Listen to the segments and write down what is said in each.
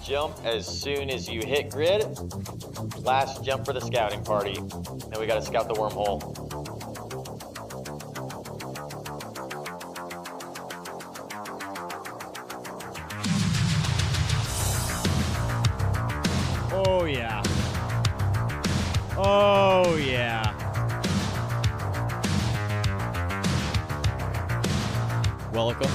Jump as soon as you hit grid. Last jump for the scouting party. Then we gotta scout the wormhole. Oh yeah. Oh yeah. Welcome.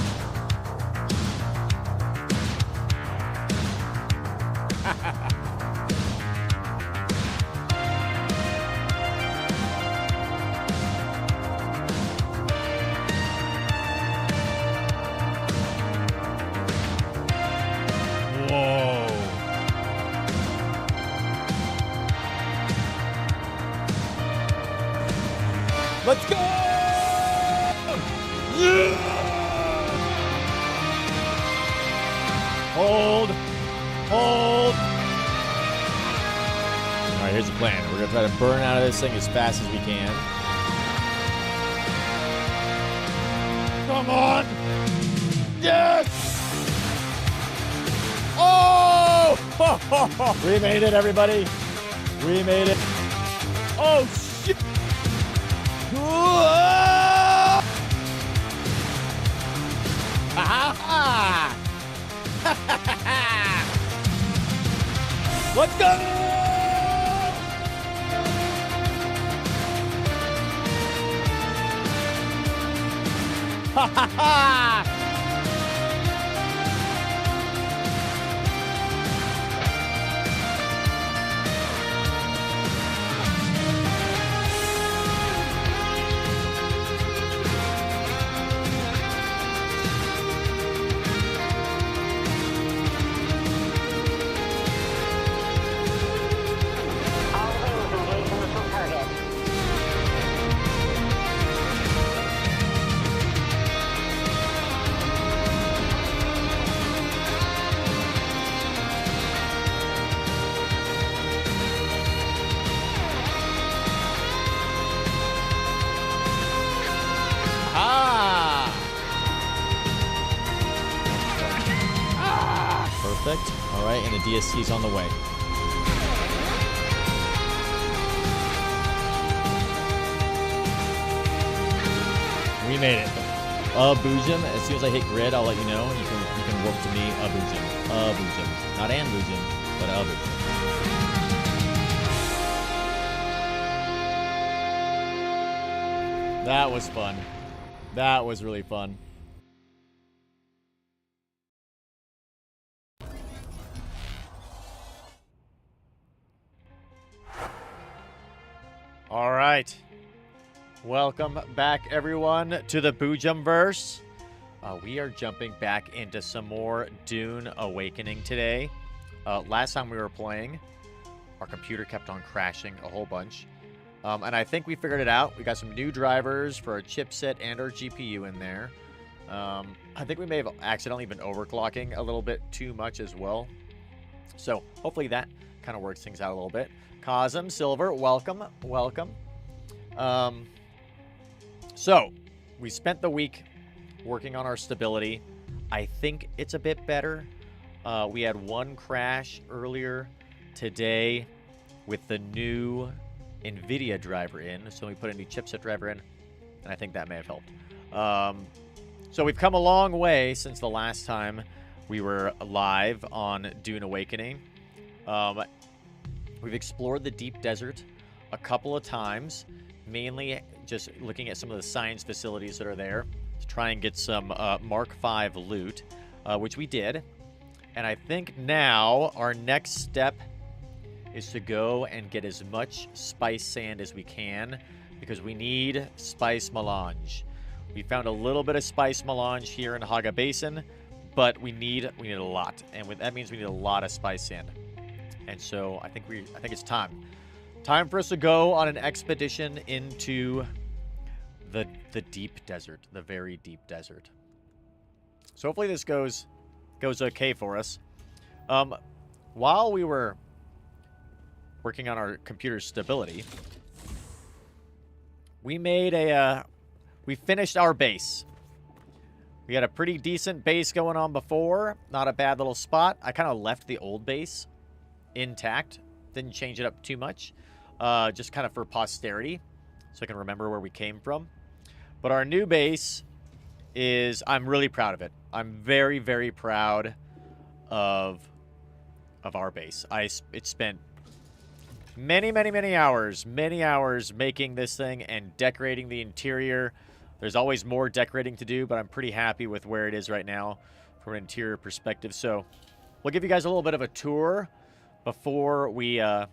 Whoa. Let's go! Yeah! Hold. Hold. All right, here's the plan. We're going to try to burn out of this thing as fast as we can. Come on. Yes! Oh! We made it, everybody. We made it. Oh, shit. Let's go! Ha ha ha! Perfect. All right, and the DSC's on the way. We made it. Boojum. As soon as I hit grid, I'll let you know. You can work to me. Boojum. Boojum. Not an Boojum, but Boojum. That was fun. That was really fun. All right. Welcome back, everyone, to the Boojum-Verse. We are jumping back into some more Dune Awakening today. Last time we were playing, our computer kept on crashing a whole bunch. And I think we figured it out. We got some new drivers for our chipset and our GPU in there. I think we may have accidentally been overclocking a little bit too much as well. So hopefully that kind of works things out a little bit. Cosm, Silver, welcome, welcome. So we spent the week working on our stability. I think it's a bit better. We had one crash earlier today with the new NVIDIA driver in. So we put a new chipset driver in, and I think that may have helped. So we've come a long way since the last time we were live on Dune Awakening. We've explored the deep desert a couple of times, mainly just looking at some of the science facilities that are there to try and get some Mark V loot, which we did. And I think now our next step is to go and get as much spice sand as we can, because we need spice melange. We found a little bit of spice melange here in Haga Basin, but we need a lot, and that means we need a lot of spice sand. And so I think it's time for us to go on an expedition into the deep desert, the very deep desert. So hopefully this goes okay for us. While we were working on our computer stability, we finished our base. We had a pretty decent base going on before, not a bad little spot. I kind of left the old base intact, didn't change it up too much, just kind of for posterity, so I can remember where we came from. But our new base I'm really proud of it. I'm very, very proud of our base. It spent many hours making this thing and decorating the interior. There's always more decorating to do, but I'm pretty happy with where it is right now from an interior perspective. So we'll give you guys a little bit of a tour before we head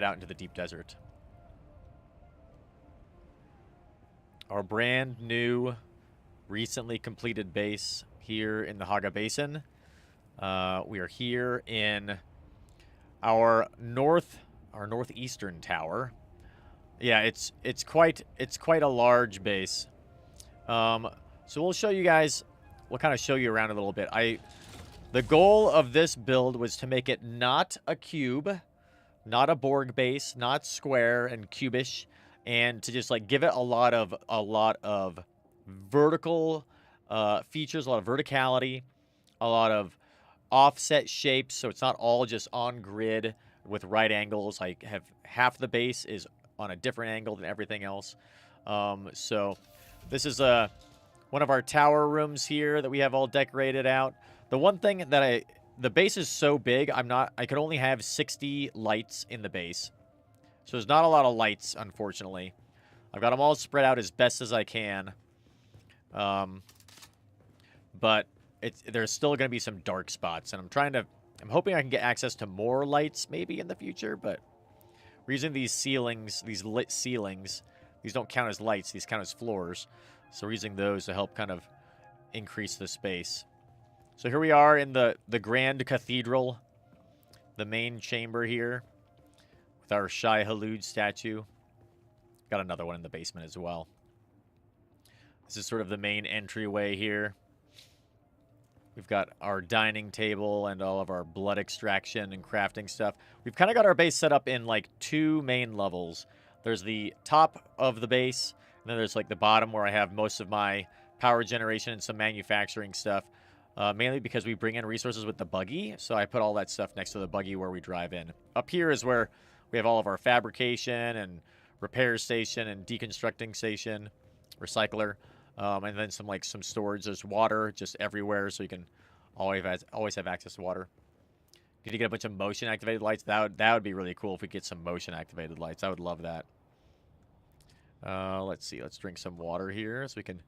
out into the deep desert. Our brand new, recently completed base here in the Haga Basin. We are here in our northeastern tower. Yeah, it's quite a large base. So we'll show you guys. We'll kind of show you around a little bit. The goal of this build was to make it not a cube, not a Borg base, not square and cubish, and to just like give it a lot of vertical features, a lot of verticality, a lot of offset shapes, so it's not all just on grid with right angles. I have half the base is on a different angle than everything else. So this is one of our tower rooms here that we have all decorated out. The one thing that the base is so big, I could only have 60 lights in the base. So there's not a lot of lights, unfortunately. I've got them all spread out as best as I can. But there's still going to be some dark spots, and I'm hoping I can get access to more lights maybe in the future, but we're using these ceilings, these lit ceilings. These don't count as lights, these count as floors. So we're using those to help kind of increase the space. So here we are in the Grand Cathedral, the main chamber here, with our Shai Hulud statue. Got another one in the basement as well. This is sort of the main entryway here. We've got our dining table and all of our blood extraction and crafting stuff. We've kind of got our base set up in like 2 main levels. There's the top of the base, and then there's like the bottom where I have most of my power generation and some manufacturing stuff. Mainly because we bring in resources with the buggy, so I put all that stuff next to the buggy where we drive in. Up here is where we have all of our fabrication and repair station and deconstructing station, recycler, and then some storage. There's water just everywhere, so you can always have access to water. Need to get a bunch of motion activated lights. That would be really cool if we get some motion activated lights. I would love that. Let's see. Let's drink some water here so we can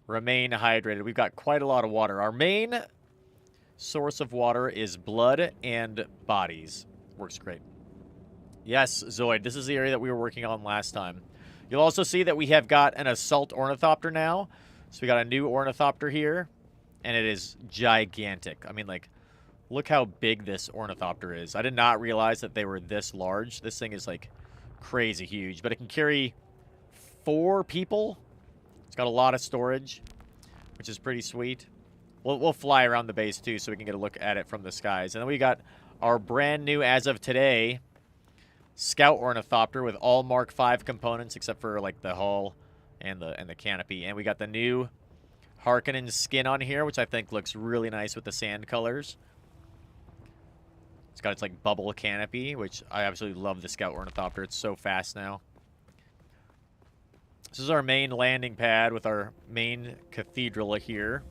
remain hydrated. We've got quite a lot of water. Our main source of water is blood and bodies. Works great. Yes, Zoid, this is the area that we were working on last time. You'll also see that we have got an assault ornithopter now. So we got a new ornithopter here, and it is gigantic. I mean, like, look how big this ornithopter is. I did not realize that they were this large. This thing is, like, crazy huge. But it can carry 4 people. It's got a lot of storage, which is pretty sweet. We'll fly around the base, too, so we can get a look at it from the skies. And then we got our brand new, as of today, Scout Ornithopter with all Mark V components except for, like, the hull and the canopy. And we got the new Harkonnen skin on here, which I think looks really nice with the sand colors. It's got its, like, bubble canopy, which I absolutely love the Scout Ornithopter. It's so fast now. This is our main landing pad with our main cathedral here.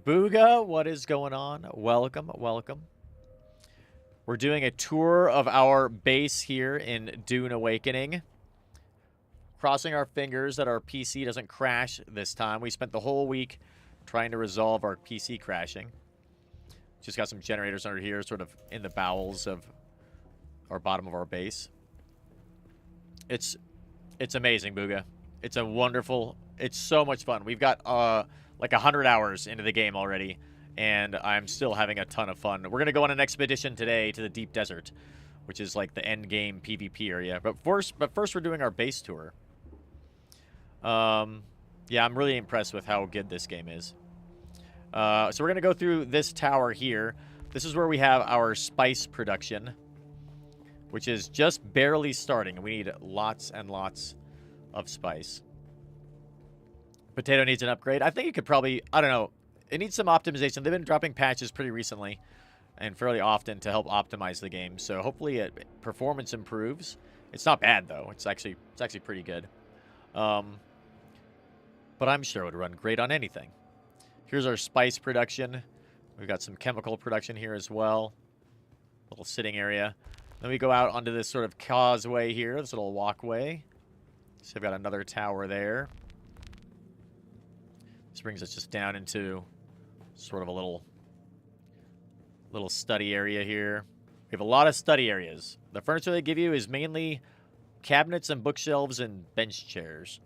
Booga, what is going on? Welcome, welcome. We're doing a tour of our base here in Dune Awakening. Crossing our fingers that our PC doesn't crash this time. We spent the whole week trying to resolve our PC crashing. Just got some generators under here, sort of in the bowels of our bottom of our base. It's amazing, Booga. It's a wonderful... It's so much fun. We've got, like, 100 hours into the game already, and I'm still having a ton of fun. We're going to go on an expedition today to the Deep Desert, which is, like, the end-game PvP area. But first we're doing our base tour. Yeah, I'm really impressed with how good this game is. So we're going to go through this tower here. This is where we have our spice production, which is just barely starting. We need lots and lots of spice. Potato needs an upgrade. I think it could probably... I don't know. It needs some optimization. They've been dropping patches pretty recently and fairly often to help optimize the game. So hopefully performance improves. It's not bad, though. It's actually pretty good. But I'm sure it would run great on anything. Here's our spice production. We've got some chemical production here as well. Little sitting area. Then we go out onto this sort of causeway here, this little walkway. So we've got another tower there. This brings us just down into sort of a little study area here. We have a lot of study areas. The furniture they give you is mainly cabinets and bookshelves and bench chairs.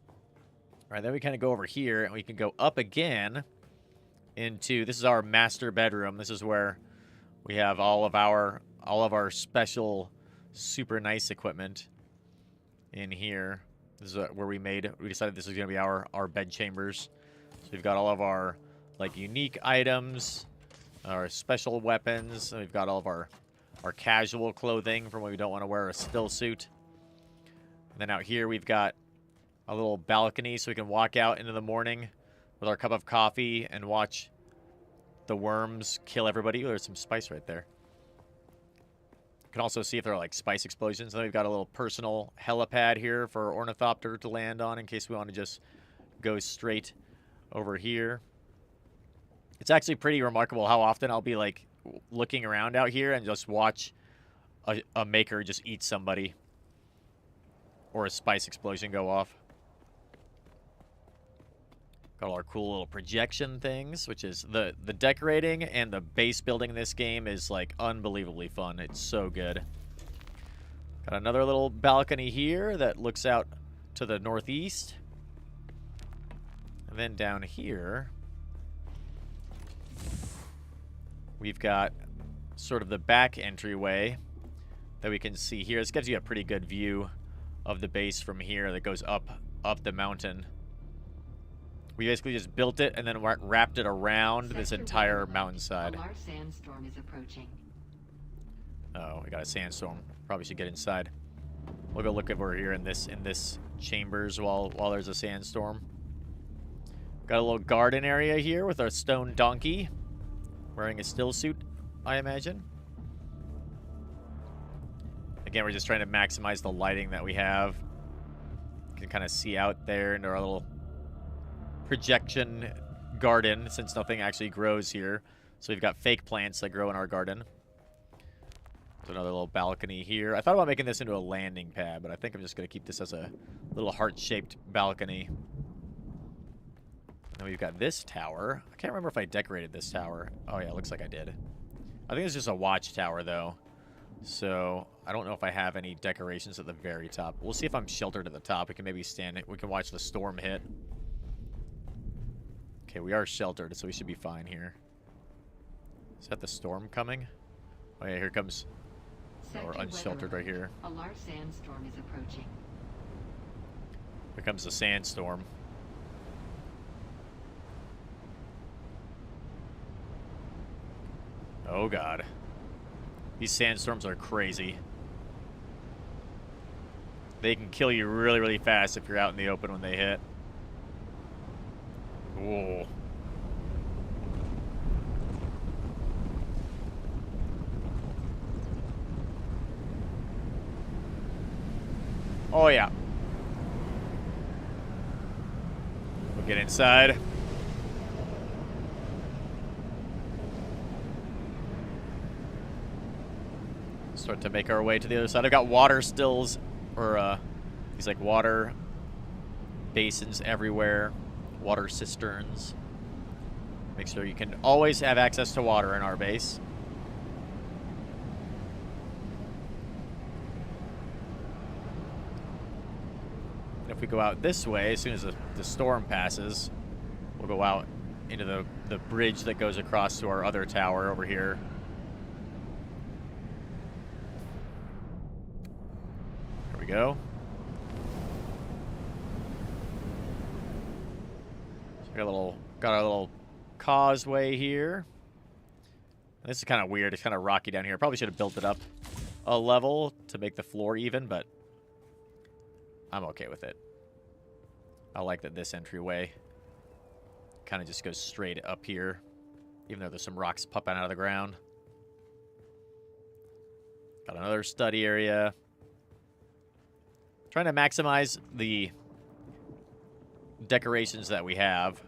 All right, then we kind of go over here, and we can go up again into... This is our master bedroom. This is where... we have all of our special super nice equipment in here. This is where we decided this is going to be our bed chambers. So we've got all of our like unique items, our special weapons, and we've got all of our casual clothing from when we don't want to wear a still suit. And then out here we've got a little balcony so we can walk out into the morning with our cup of coffee and watch the worms kill everybody. Ooh, there's some spice right there. You can also see if there are like spice explosions. And then we've got a little personal helipad here for Ornithopter to land on in case we want to just go straight over here. It's actually pretty remarkable how often I'll be like looking around out here and just watch a maker just eat somebody or a spice explosion go off. Got all our cool little projection things, which is the decorating and the base building in this game is like unbelievably fun. It's so good. Got another little balcony here that looks out to the northeast. And then down here, we've got sort of the back entryway that we can see here. This gives you a pretty good view of the base from here that goes up the mountain. We basically just built it and then wrapped it around this entire mountainside. A large sandstorm is approaching. Oh, we got a sandstorm. Probably should get inside. We'll go look over here in this chambers while there's a sandstorm. Got a little garden area here with our stone donkey wearing a still suit, I imagine. Again, we're just trying to maximize the lighting that we have. You can kind of see out there into our little projection garden since nothing actually grows here. So we've got fake plants that grow in our garden. There's another little balcony here. I thought about making this into a landing pad, but I think I'm just going to keep this as a little heart-shaped balcony. And then we've got this tower. I can't remember if I decorated this tower. Oh yeah, it looks like I did. I think it's just a watchtower though. So I don't know if I have any decorations at the very top. We'll see if I'm sheltered at the top. We can maybe stand it. We can watch the storm hit. Okay, we are sheltered, so we should be fine here. Is that the storm coming? Oh yeah, here comes. Oh, we're unsheltered right here. A large sandstorm is approaching. Here comes the sandstorm. Oh god. These sandstorms are crazy. They can kill you really, really fast if you're out in the open when they hit. Whoa. Oh yeah. We'll get inside. Start to make our way to the other side. I've got water stills, or these like water basins everywhere, water cisterns. Make sure you can always have access to water in our base. And if we go out this way, as soon as the storm passes, we'll go out into the bridge that goes across to our other tower over here. We go. So we got our little causeway here. And this is kind of weird. It's kind of rocky down here. Probably should have built it up a level to make the floor even, but I'm okay with it. I like that this entryway kind of just goes straight up here, even though there's some rocks popping out of the ground. Got another study area. Trying to maximize the decorations that we have.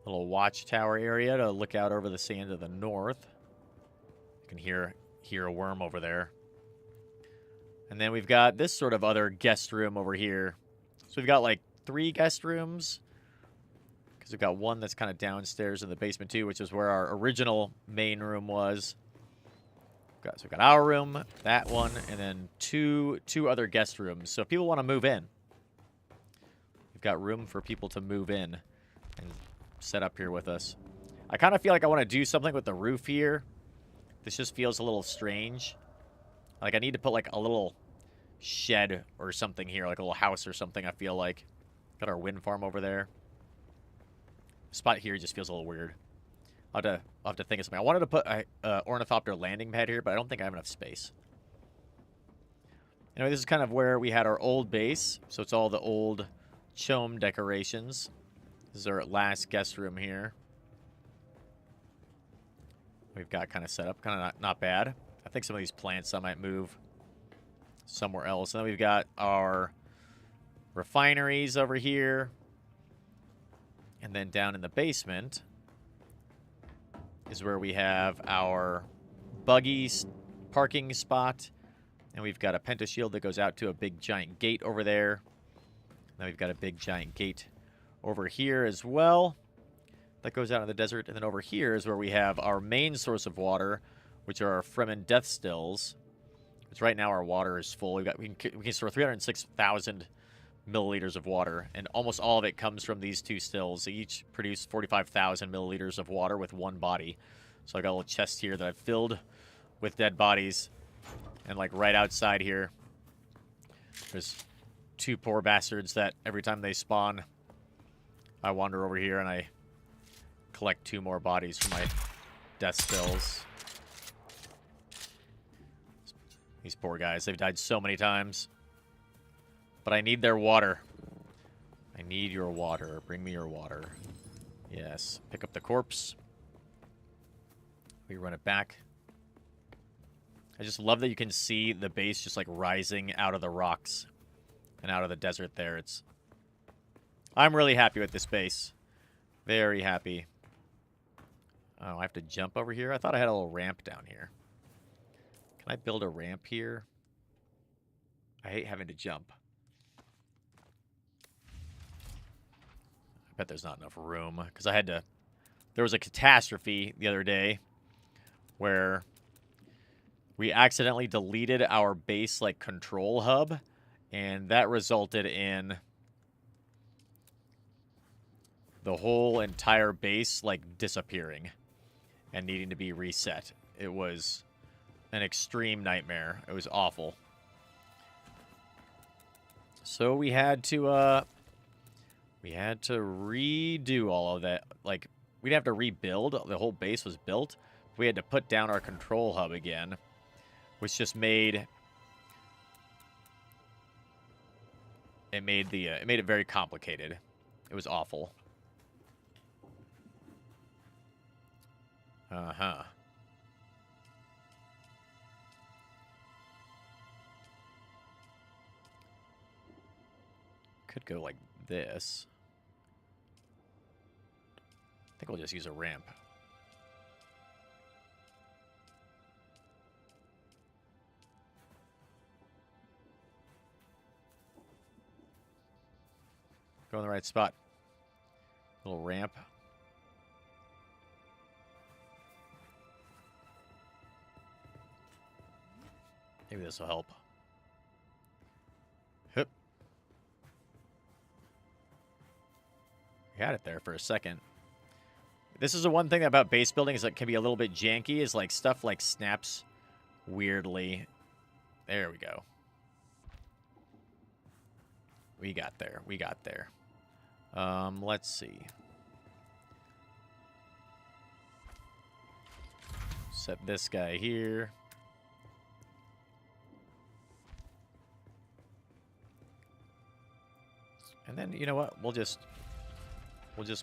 Little watchtower area to look out over the sand to the north. You can hear a worm over there. And then we've got this sort of other guest room over here. So we've got like 3 guest rooms. Because we've got one that's kind of downstairs in the basement too, which is where our original main room was. So we've got our room, that one, and then two other guest rooms. So if people want to move in, we've got room for people to move in and set up here with us. I kind of feel like I want to do something with the roof here. This just feels a little strange. Like, I need to put, like, a little shed or something here, like a little house or something, I feel like. Got our wind farm over there. The spot here just feels a little weird. I'll have to think of something. I wanted to put a ornithopter landing pad here, but I don't think I have enough space. Anyway, this is kind of where we had our old base. So it's all the old Chome decorations. This is our last guest room here. We've got kind of set up. Kind of not bad. I think some of these plants I might move somewhere else. And then we've got our refineries over here. And then down in the basement is where we have our buggy parking spot. And we've got a pentashield that goes out to a big giant gate over there. Then we've got a big giant gate over here as well that goes out in the desert. And then over here is where we have our main source of water, which are our Fremen death stills. Which right now our water is full. We can store 306,000 milliliters of water, and almost all of it comes from these two stills. They each produce 45,000 milliliters of water with one body. So I got a little chest here that I've filled with dead bodies. And like right outside here, there's two poor bastards that every time they spawn, I wander over here and I collect 2 more bodies from my death stills. These poor guys, they've died so many times. But I need their water. I need your water. Bring me your water. Yes. Pick up the corpse. We run it back. I just love that you can see the base just like rising out of the rocks and out of the desert there. I'm really happy with this base. Very happy. Oh, I have to jump over here? I thought I had a little ramp down here. Can I build a ramp here? I hate having to jump. I bet there's not enough room because I had to. There was a catastrophe the other day where we accidentally deleted our base like control hub, and that resulted in the whole entire base like disappearing and needing to be reset. It was an extreme nightmare. It was awful. So we had to redo all of that. Like, we didn't have to rebuild. The whole base was built. We had to put down our control hub again, which just made it made it very complicated. It was awful. Uh-huh. Could go like this. I think we'll just use a ramp. Go in the right spot. Little ramp. Maybe this will help. Hup. Got it there for a second. This is the one thing about base building is that it can be a little bit janky, is like stuff like snaps weirdly. There we go. We got there. We got there. Let's see. Set this guy here. And then, you know what? We'll just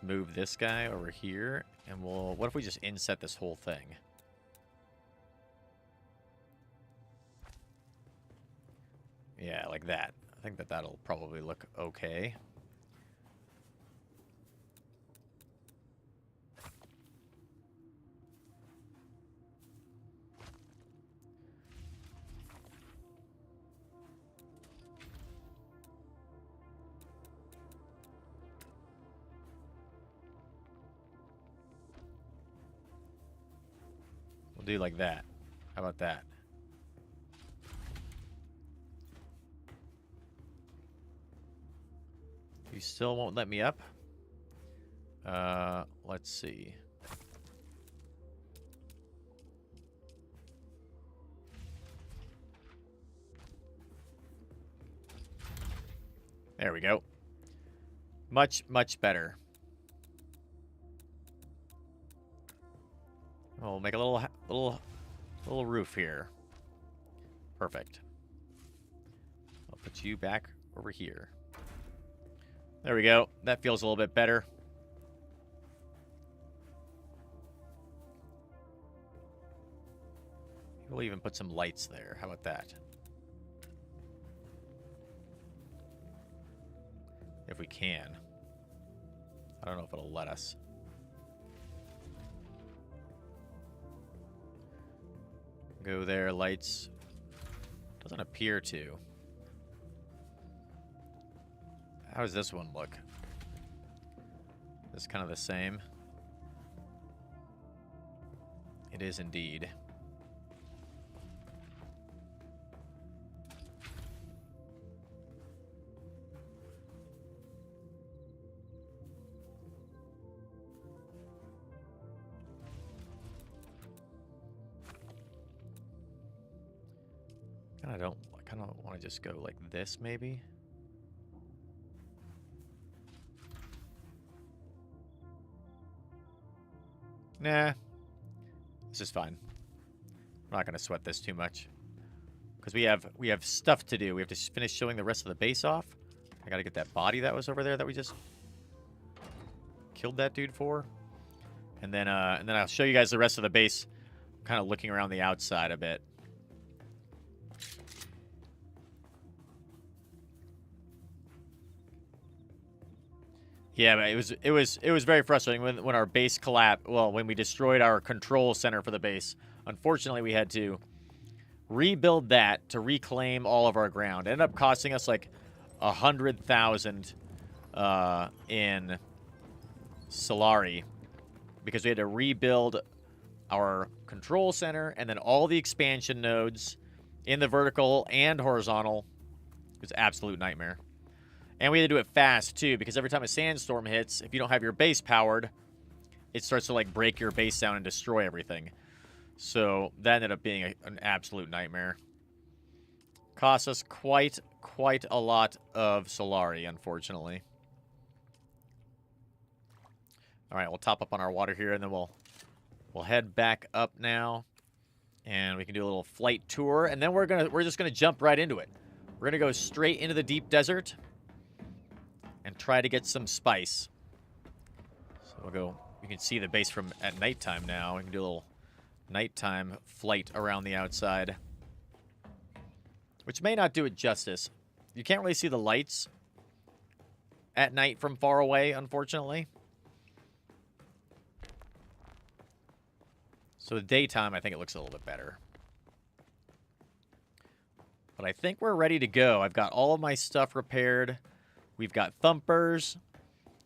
move this guy over here, and what if we just inset this whole thing? Yeah, like that. I think that'll probably look okay. We'll do like that. How about that? You still won't let me up? Let's see. There we go. Much, much better. We'll make a little roof here. Perfect. I'll put you back over here. There we go. That feels a little bit better. We'll even put some lights there. How about that? If we can. I don't know if it'll let us. Go there, lights. Doesn't appear to. How does this one look? This kind of the same. It is indeed. I kind of want to just go like this, maybe. Nah, this is fine. I'm not gonna sweat this too much because we have stuff to do. We have to finish showing the rest of the base off. I gotta get that body that was over there that we just killed that dude for, and then I'll show you guys the rest of the base. I'm kind of looking around the outside a bit. Yeah, but it was very frustrating when our base collapsed. Well, when we destroyed our control center for the base. Unfortunately, we had to rebuild that to reclaim all of our ground. It ended up costing us like 100,000 in Solari because we had to rebuild our control center and then all the expansion nodes in the vertical and horizontal. It was an absolute nightmare. And we had to do it fast, too, because every time a sandstorm hits, if you don't have your base powered, it starts to, like, break your base down and destroy everything. So that ended up being an absolute nightmare. Cost us quite a lot of Solari, unfortunately. All right, we'll top up on our water here, and then we'll head back up now. And we can do a little flight tour, and then we're just gonna jump right into it. We're gonna go straight into the deep desert and try to get some spice. So we'll go. You can see the base from at nighttime now. We can do a little nighttime flight around the outside, which may not do it justice. You can't really see the lights at night from far away, unfortunately. So the daytime, I think it looks a little bit better. But I think we're ready to go. I've got all of my stuff repaired. We've got thumpers.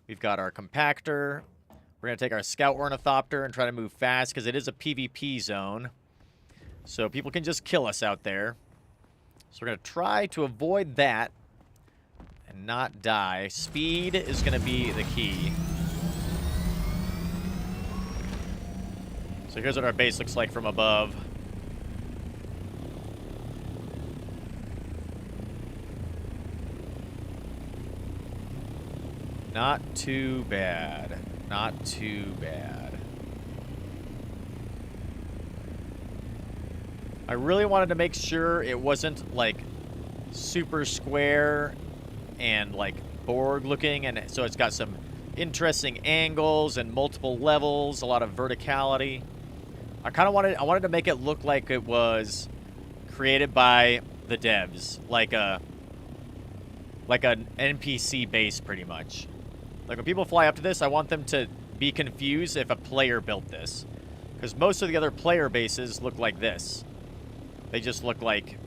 We've got our compactor. We're going to take our scout ornithopter and try to move fast because it is a PvP zone. So people can just kill us out there. So we're going to try to avoid that and not die. Speed is going to be the key. So here's what our base looks like from above. Not too bad. Not too bad. I really wanted to make sure it wasn't, like, super square and, like, Borg looking, and so it's got some interesting angles and multiple levels, a lot of verticality. I wanted to make it look like it was created by the devs, like an NPC base, pretty much. Like, when people fly up to this, I want them to be confused if a player built this. Because most of the other player bases look like this. They just look like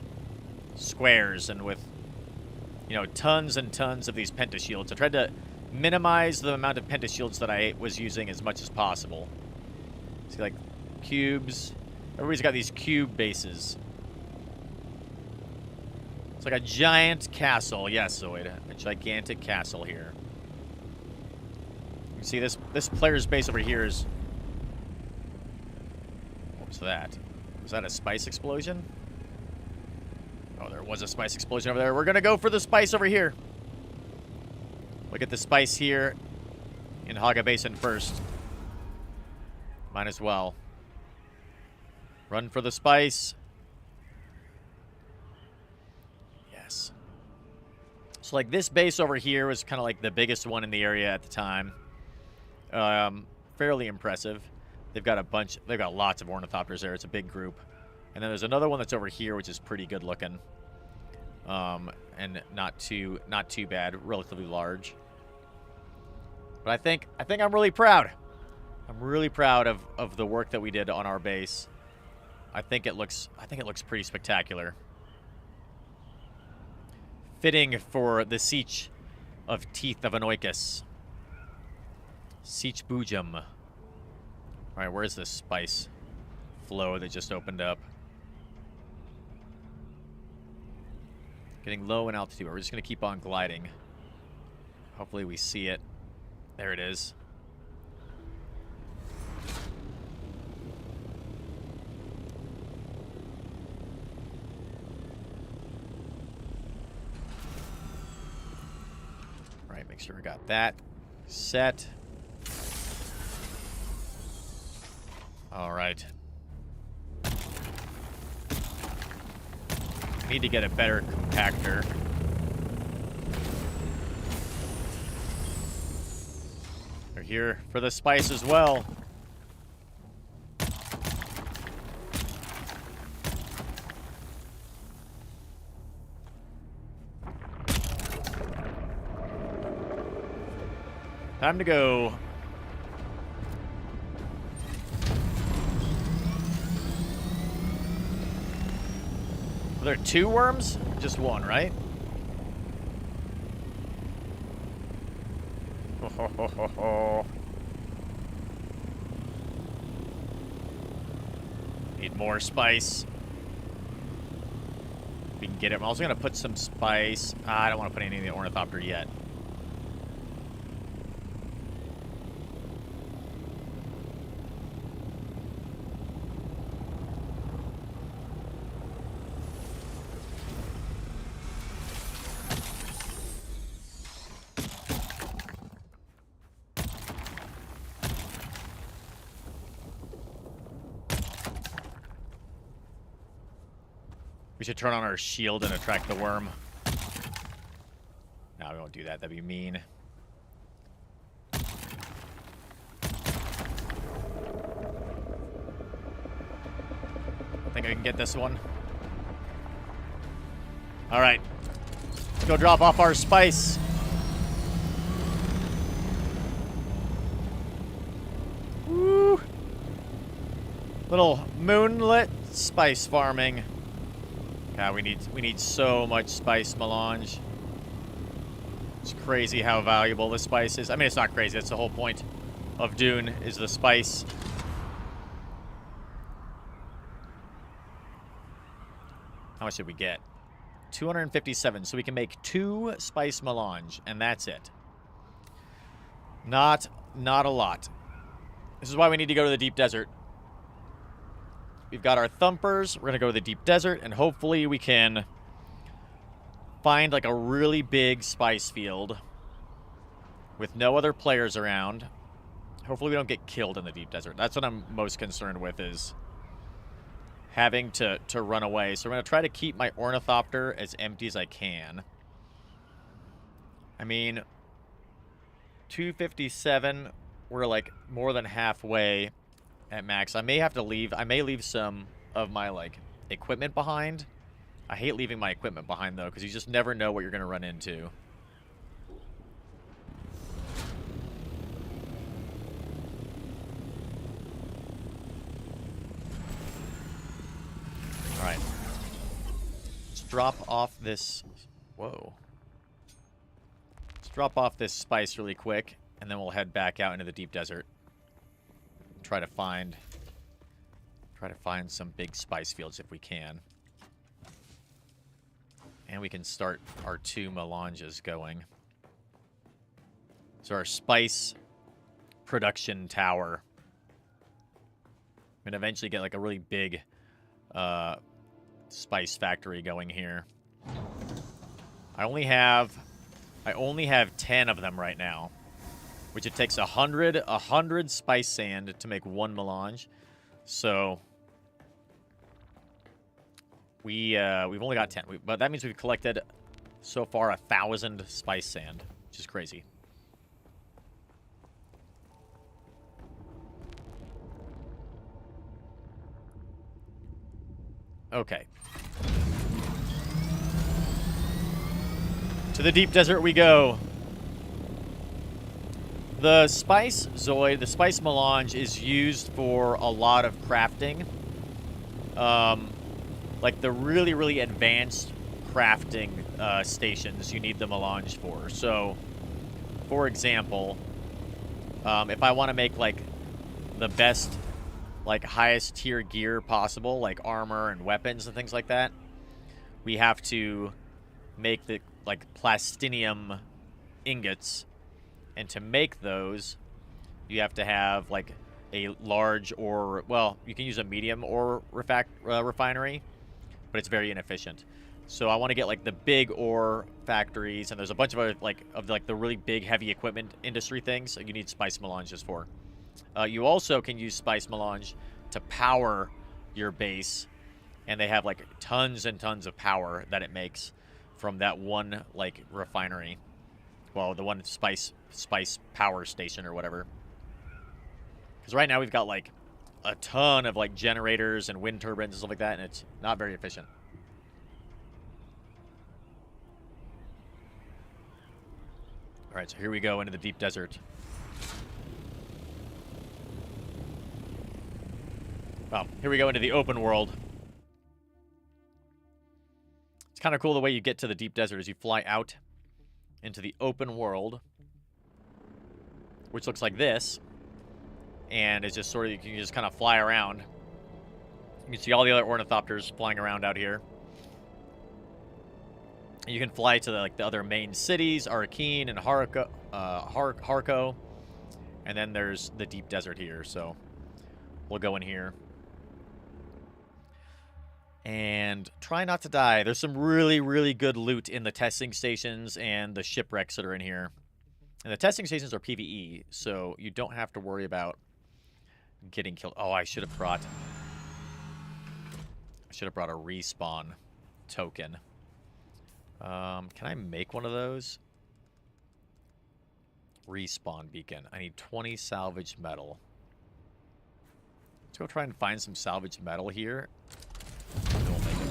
squares and with, you know, tons and tons of these pentashields. I tried to minimize the amount of pentashields that I was using as much as possible. See, like, cubes. Everybody's got these cube bases. It's like a giant castle. Yes, Zoid. A gigantic castle here. You see this player's base over here is... What was that? Was that a spice explosion? Oh, there was a spice explosion over there. We're gonna go for the spice over here. Look at the spice here in Haga Basin first. Might as well. Run for the spice. Yes. So, like, this base over here was kind of like the biggest one in the area at the time. Fairly impressive. They've got lots of ornithopters there. It's a big group. And then there's another one that's over here, which is pretty good looking. And not too bad, relatively large. But I think I'm really proud. I'm really proud of the work that we did on our base. I think it looks pretty spectacular. Fitting for the siege of Teeth of Anoikis. Siege Boojum. All right, where's this spice flow that just opened up? Getting low in altitude. We're just going to keep on gliding. Hopefully we see it. There it is. All right, make sure we got that set. All right. Need to get a better compactor. They're here for the spice as well. Time to go. Are there 2 worms? Just 1, right? Need more spice. We can get it. I'm also going to put some spice. I don't want to put any in the ornithopter yet. We should turn on our shield and attract the worm. No, we won't do that. That'd be mean. I think I can get this one. All right. Let's go drop off our spice. Woo! Little moonlit spice farming. God, we need so much spice melange. It's crazy how valuable this spice is. I mean, it's not crazy. That's the whole point of Dune, is the spice. How much did we get? 257. So we can make 2 spice melange, and that's it. Not a lot. This is why we need to go to the deep desert. We've got our thumpers. We're going to go to the deep desert, and hopefully we can find like a really big spice field with no other players around. Hopefully we don't get killed in the deep desert. That's what I'm most concerned with, is having to run away. So we're going to try to keep my ornithopter as empty as I can. I mean, 257, we're like more than halfway at max. I may have to leave. I may leave some of my, like, equipment behind. I hate leaving my equipment behind, though, because you just never know what you're going to run into. All right. Let's drop off this... Whoa. Let's drop off this spice really quick, and then we'll head back out into the deep desert. Try to find some big spice fields if we can. And we can start our 2 melanges going. So our spice production tower. I'm gonna eventually get like a really big spice factory going here. I only have I only have 10 of them right now, which it takes 100 spice sand to make 1 melange. So we've only got 10, but that means we've collected so far 1,000 spice sand, which is crazy. Okay. To the deep desert we go. The spice Zoid, the spice melange, is used for a lot of crafting. Like the really, really advanced crafting stations, you need the melange for. So, for example, if I want to make like the best, like highest tier gear possible, like armor and weapons and things like that, we have to make the like plastinium ingots. And to make those, you have to have like a large ore, well, you can use a medium ore refinery, but it's very inefficient. So I want to get like the big ore factories, and there's a bunch of other like the really big heavy equipment industry things you need spice melanges for. You also can use spice melange to power your base, and they have like tons and tons of power that it makes from that one like refinery. Well, the one spice power station or whatever. Because right now we've got like a ton of like generators and wind turbines and stuff like that, and it's not very efficient. All right, so here we go into the deep desert. Well, here we go into the open world. It's kind of cool the way you get to the deep desert is you fly out into the open world, which looks like this, and it's just sort of, you can just kind of fly around. You can see all the other ornithopters flying around out here. You can fly to the other main cities, Arrakis and Harco, and then there's the deep desert here. So we'll go in here and try not to die. There's some really, really good loot in the testing stations and the shipwrecks that are in here. And the testing stations are PvE, so you don't have to worry about getting killed. Oh, I should have brought a respawn token. Can I make one of those? Respawn beacon. I need 20 salvage metal. Let's go try and find some salvage metal here. We'll make it.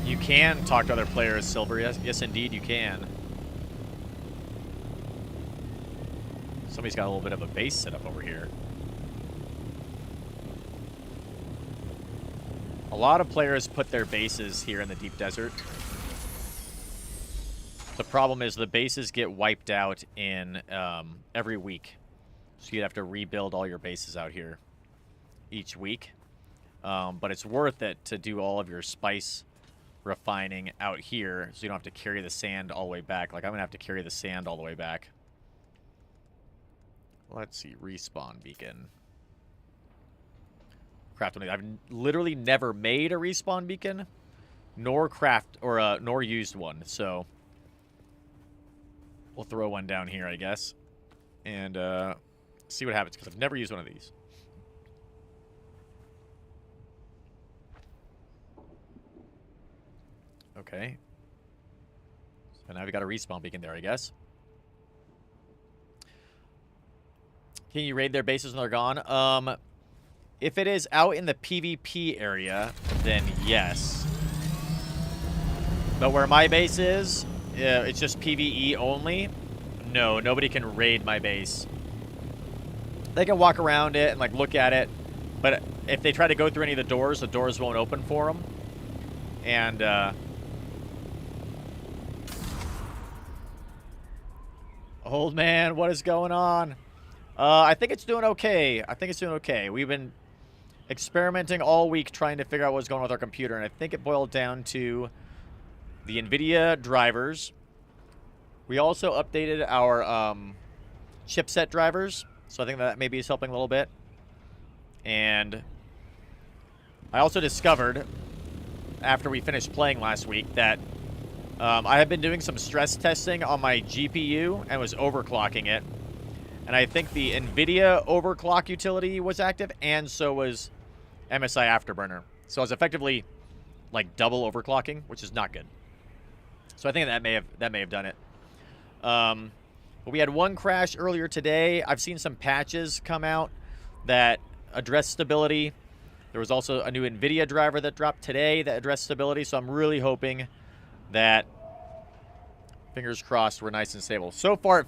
You can talk to other players, Silver. Yes, indeed, you can. Somebody's got a little bit of a base set up over here. A lot of players put their bases here in the deep desert. The problem is the bases get wiped out in every week. So you'd have to rebuild all your bases out here each week. But it's worth it to do all of your spice refining out here so you don't have to carry the sand all the way back. Like, I'm going to have to carry the sand all the way back. Let's see. Respawn beacon. Craft one. I've literally never made a respawn beacon, nor nor used one. So we'll throw one down here, I guess, and see what happens, because I've never used one of these. Okay. So now we got a respawn beacon there, I guess. Can you raid their bases when they're gone? If it is out in the PvP area, then yes. But where my base is, it's just PvE only. No, nobody can raid my base. They can walk around it and like look at it, but if they try to go through any of the doors won't open for them. And old man, what is going on? I think it's doing okay. I think it's doing okay. We've been experimenting all week trying to figure out what's going on with our computer, and I think it boiled down to the NVIDIA drivers. We also updated our chipset drivers, so I think that maybe is helping a little bit. And I also discovered, after we finished playing last week, that I have been doing some stress testing on my GPU and was overclocking it. And I think the NVIDIA overclock utility was active, and so was MSI Afterburner. So I was effectively like double overclocking, which is not good. So I think that may have done it. But we had one crash earlier today. I've seen some patches come out that address stability. There was also a new NVIDIA driver that dropped today that addressed stability. So I'm really hoping that, fingers crossed, we're nice and stable. So far, it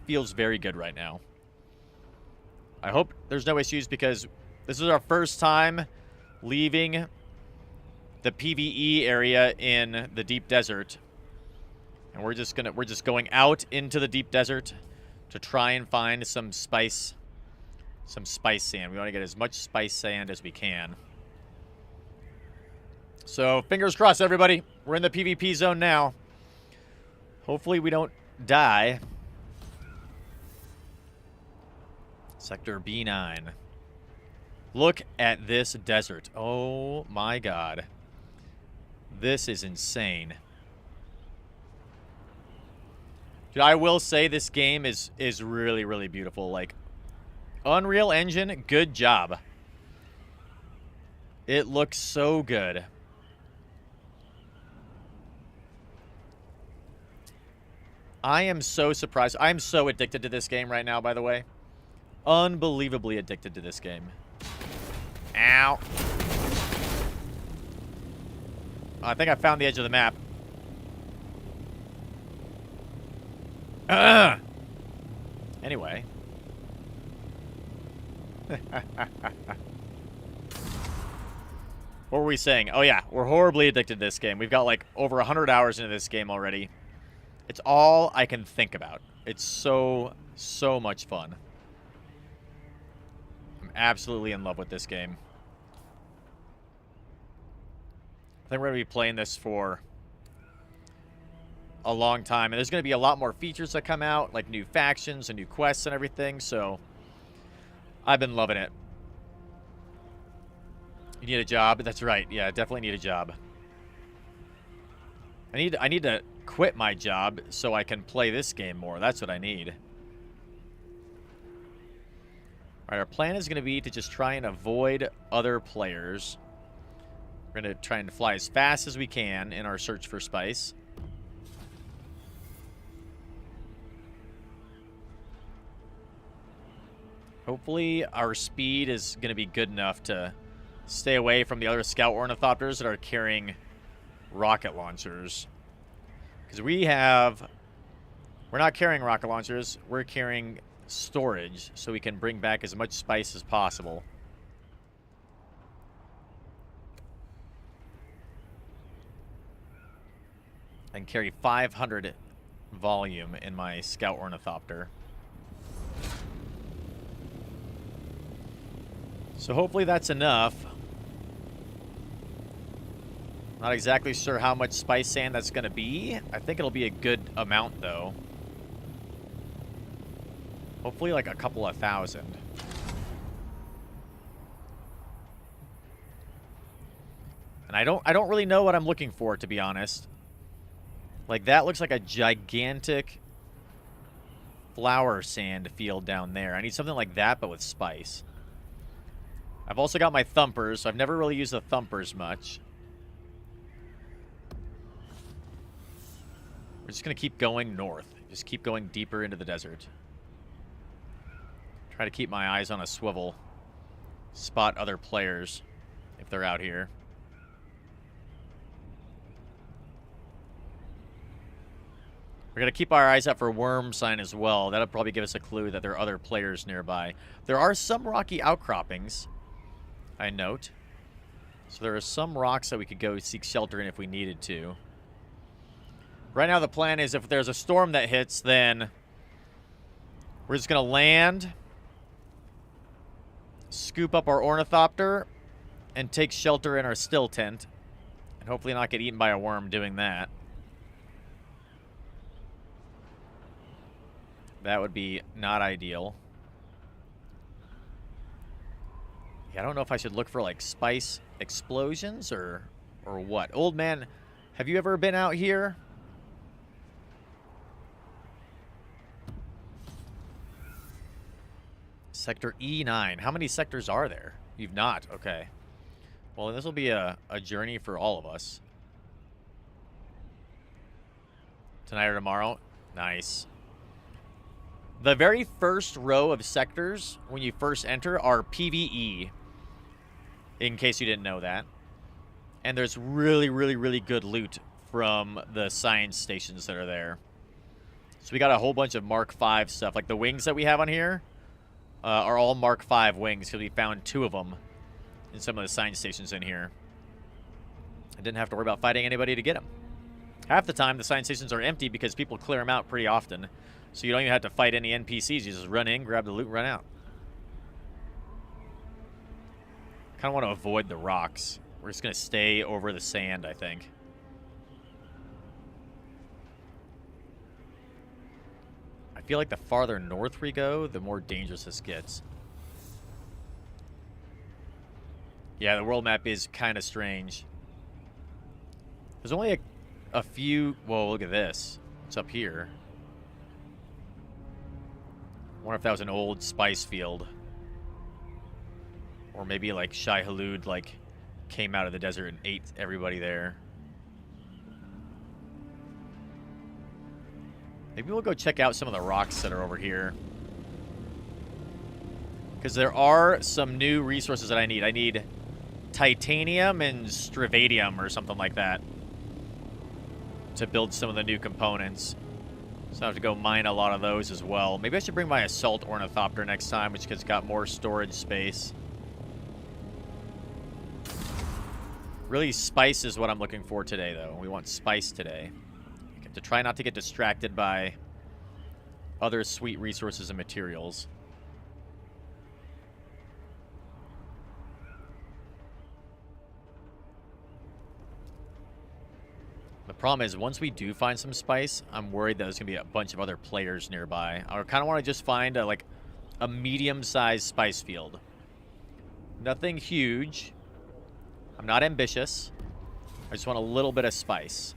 feels very good right now. I hope there's no issues because this is our first time leaving the PvE area in the deep desert. And we're just going out into the deep desert to try and find some spice sand. We want to get as much spice sand as we can. So, fingers crossed, everybody. We're in the PvP zone now. Hopefully we don't die. Sector B9. Look at this desert. Oh my god. This is insane. Dude, I will say this game is really, really beautiful. Like, Unreal Engine, good job. It looks so good. I am so surprised. I'm so addicted to this game right now, by the way. Unbelievably addicted to this game. Ow. I think I found the edge of the map. Anyway. What were we saying? Oh yeah, we're horribly addicted to this game. We've got like over 100 hours into this game already. It's all I can think about. It's so much fun. I'm absolutely in love with this game. I think we're going to be playing this for a long time. And there's going to be a lot more features that come out, like new factions and new quests and everything. So I've been loving it. You need a job? That's right. Yeah, definitely need a job. I need to quit my job so I can play this game more. That's what I need. All right, our plan is going to be to just try and avoid other players. We're going to try and fly as fast as we can in our search for spice. Hopefully our speed is going to be good enough to stay away from the other scout ornithopters that are carrying rocket launchers. Because we're not carrying rocket launchers, we're carrying storage so we can bring back as much spice as possible. And carry 500 volume in my scout ornithopter. So hopefully that's enough. Not exactly sure how much spice sand that's going to be. I think it'll be a good amount, though. Hopefully like a couple of thousand. And I don't really know what I'm looking for, to be honest. Like, that looks like a gigantic flower sand field down there. I need something like that, but with spice. I've also got my thumpers. I've never really used the thumpers much. We're just going to keep going north. Just keep going deeper into the desert. Try to keep my eyes on a swivel. Spot other players if they're out here. We're going to keep our eyes out for worm sign as well. That'll probably give us a clue that there are other players nearby. There are some rocky outcroppings, I note. So there are some rocks that we could go seek shelter in if we needed to. Right now the plan is if there's a storm that hits, then we're just going to land, scoop up our ornithopter, and take shelter in our still tent. And hopefully not get eaten by a worm doing that. That would be not ideal. Yeah, I don't know if I should look for, like, spice explosions or what. Old man, have you ever been out here? Sector E9. How many sectors are there? You've not. Okay. Well, this will be a journey for all of us. Tonight or tomorrow? Nice. The very first row of sectors, when you first enter, are PvE. In case you didn't know that. And there's really, really, really good loot from the science stations that are there. So we got a whole bunch of Mark V stuff. Like the wings that we have on here are all Mark V wings because we found 2 of them in some of the science stations in here. I didn't have to worry about fighting anybody to get them. Half the time, the science stations are empty because people clear them out pretty often. So you don't even have to fight any NPCs. You just run in, grab the loot, and run out. Kind of want to avoid the rocks. We're just going to stay over the sand, I think. I feel like the farther north we go, the more dangerous this gets. Yeah, the world map is kind of strange. There's only a few... Whoa, look at this. What's up here? I wonder if that was an old spice field. Or maybe like Shai Hulud like came out of the desert and ate everybody there. Maybe we'll go check out some of the rocks that are over here. Because there are some new resources that I need. I need titanium and stravadium or something like that to build some of the new components. So I have to go mine a lot of those as well. Maybe I should bring my assault ornithopter next time, which has got more storage space. Really, spice is what I'm looking for today, though. We want spice today. I have to try not to get distracted by other sweet resources and materials. The problem is, once we do find some spice, I'm worried that there's going to be a bunch of other players nearby. I kind of want to just find a medium-sized spice field. Nothing huge. I'm not ambitious. I just want a little bit of spice.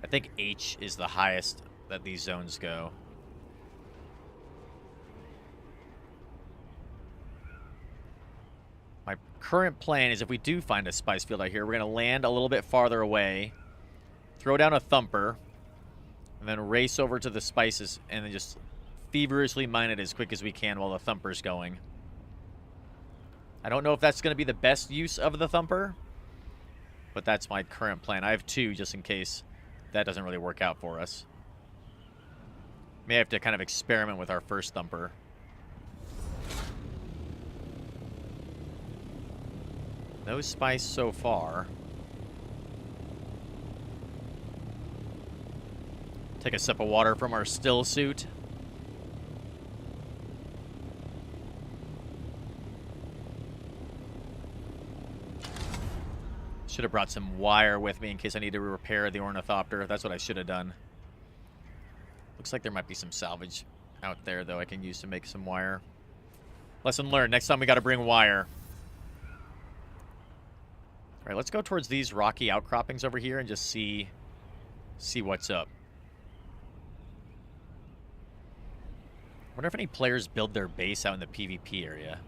I think H is the highest that these zones go. My current plan is if we do find a spice field out here, we're going to land a little bit farther away, throw down a thumper, and then race over to the spices and then just feverishly mine it as quick as we can while the thumper's going. I don't know if that's going to be the best use of the thumper, but that's my current plan. I have 2 just in case that doesn't really work out for us. May have to kind of experiment with our first thumper. No spice so far. Take a sip of water from our still suit. Should have brought some wire with me in case I need to repair the ornithopter. That's what I should have done. Looks like there might be some salvage out there, though, I can use to make some wire. Lesson learned. Next time we got to bring wire. All right, let's go towards these rocky outcroppings over here and just see what's up. Wonder if any players build their base out in the PvP area.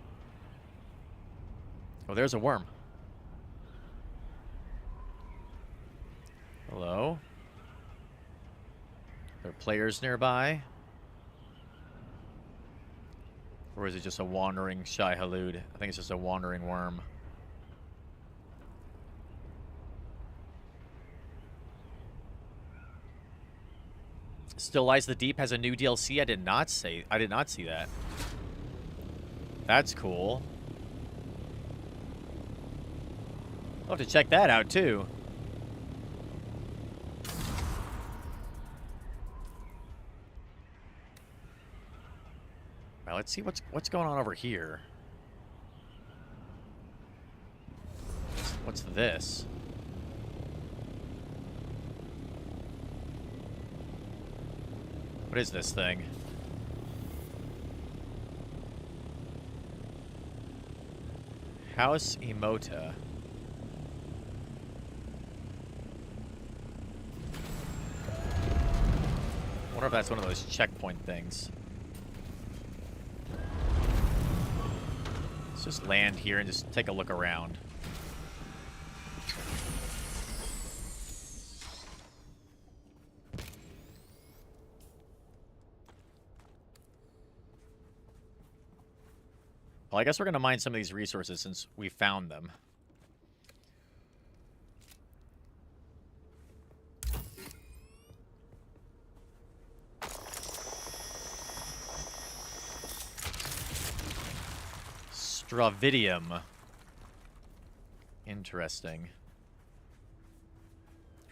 Oh, there's a worm. Hello? Are there players nearby? Or is it just a wandering Shai Hulud? I think it's just a wandering worm. Still Lies the Deep has a new DLC. I did not see that. That's cool. I'll have to check that out too. Now let's see what's going on over here. What's this? What is this thing? House Emota. I wonder if that's one of those checkpoint things. Let's just land here and just take a look around. Well, I guess we're going to mine some of these resources since we found them. Stravidium. Interesting.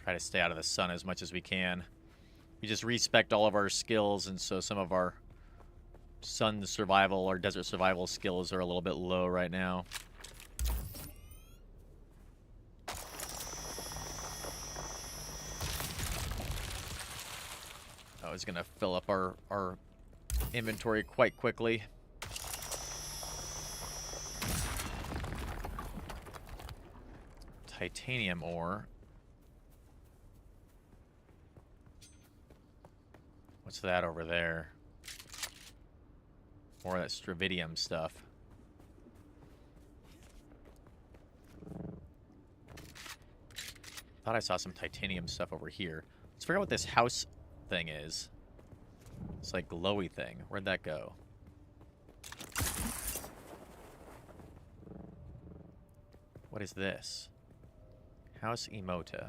Try to stay out of the sun as much as we can. We just respect all of our skills, and so some of our sun survival or desert survival skills are a little bit low right now. I was gonna fill up our inventory quite quickly. Titanium ore. What's that over there? More of that stravidium stuff. Thought I saw some titanium stuff over here. Let's figure out what this house thing is. It's like glowy thing. Where'd that go? What is this? House Emota.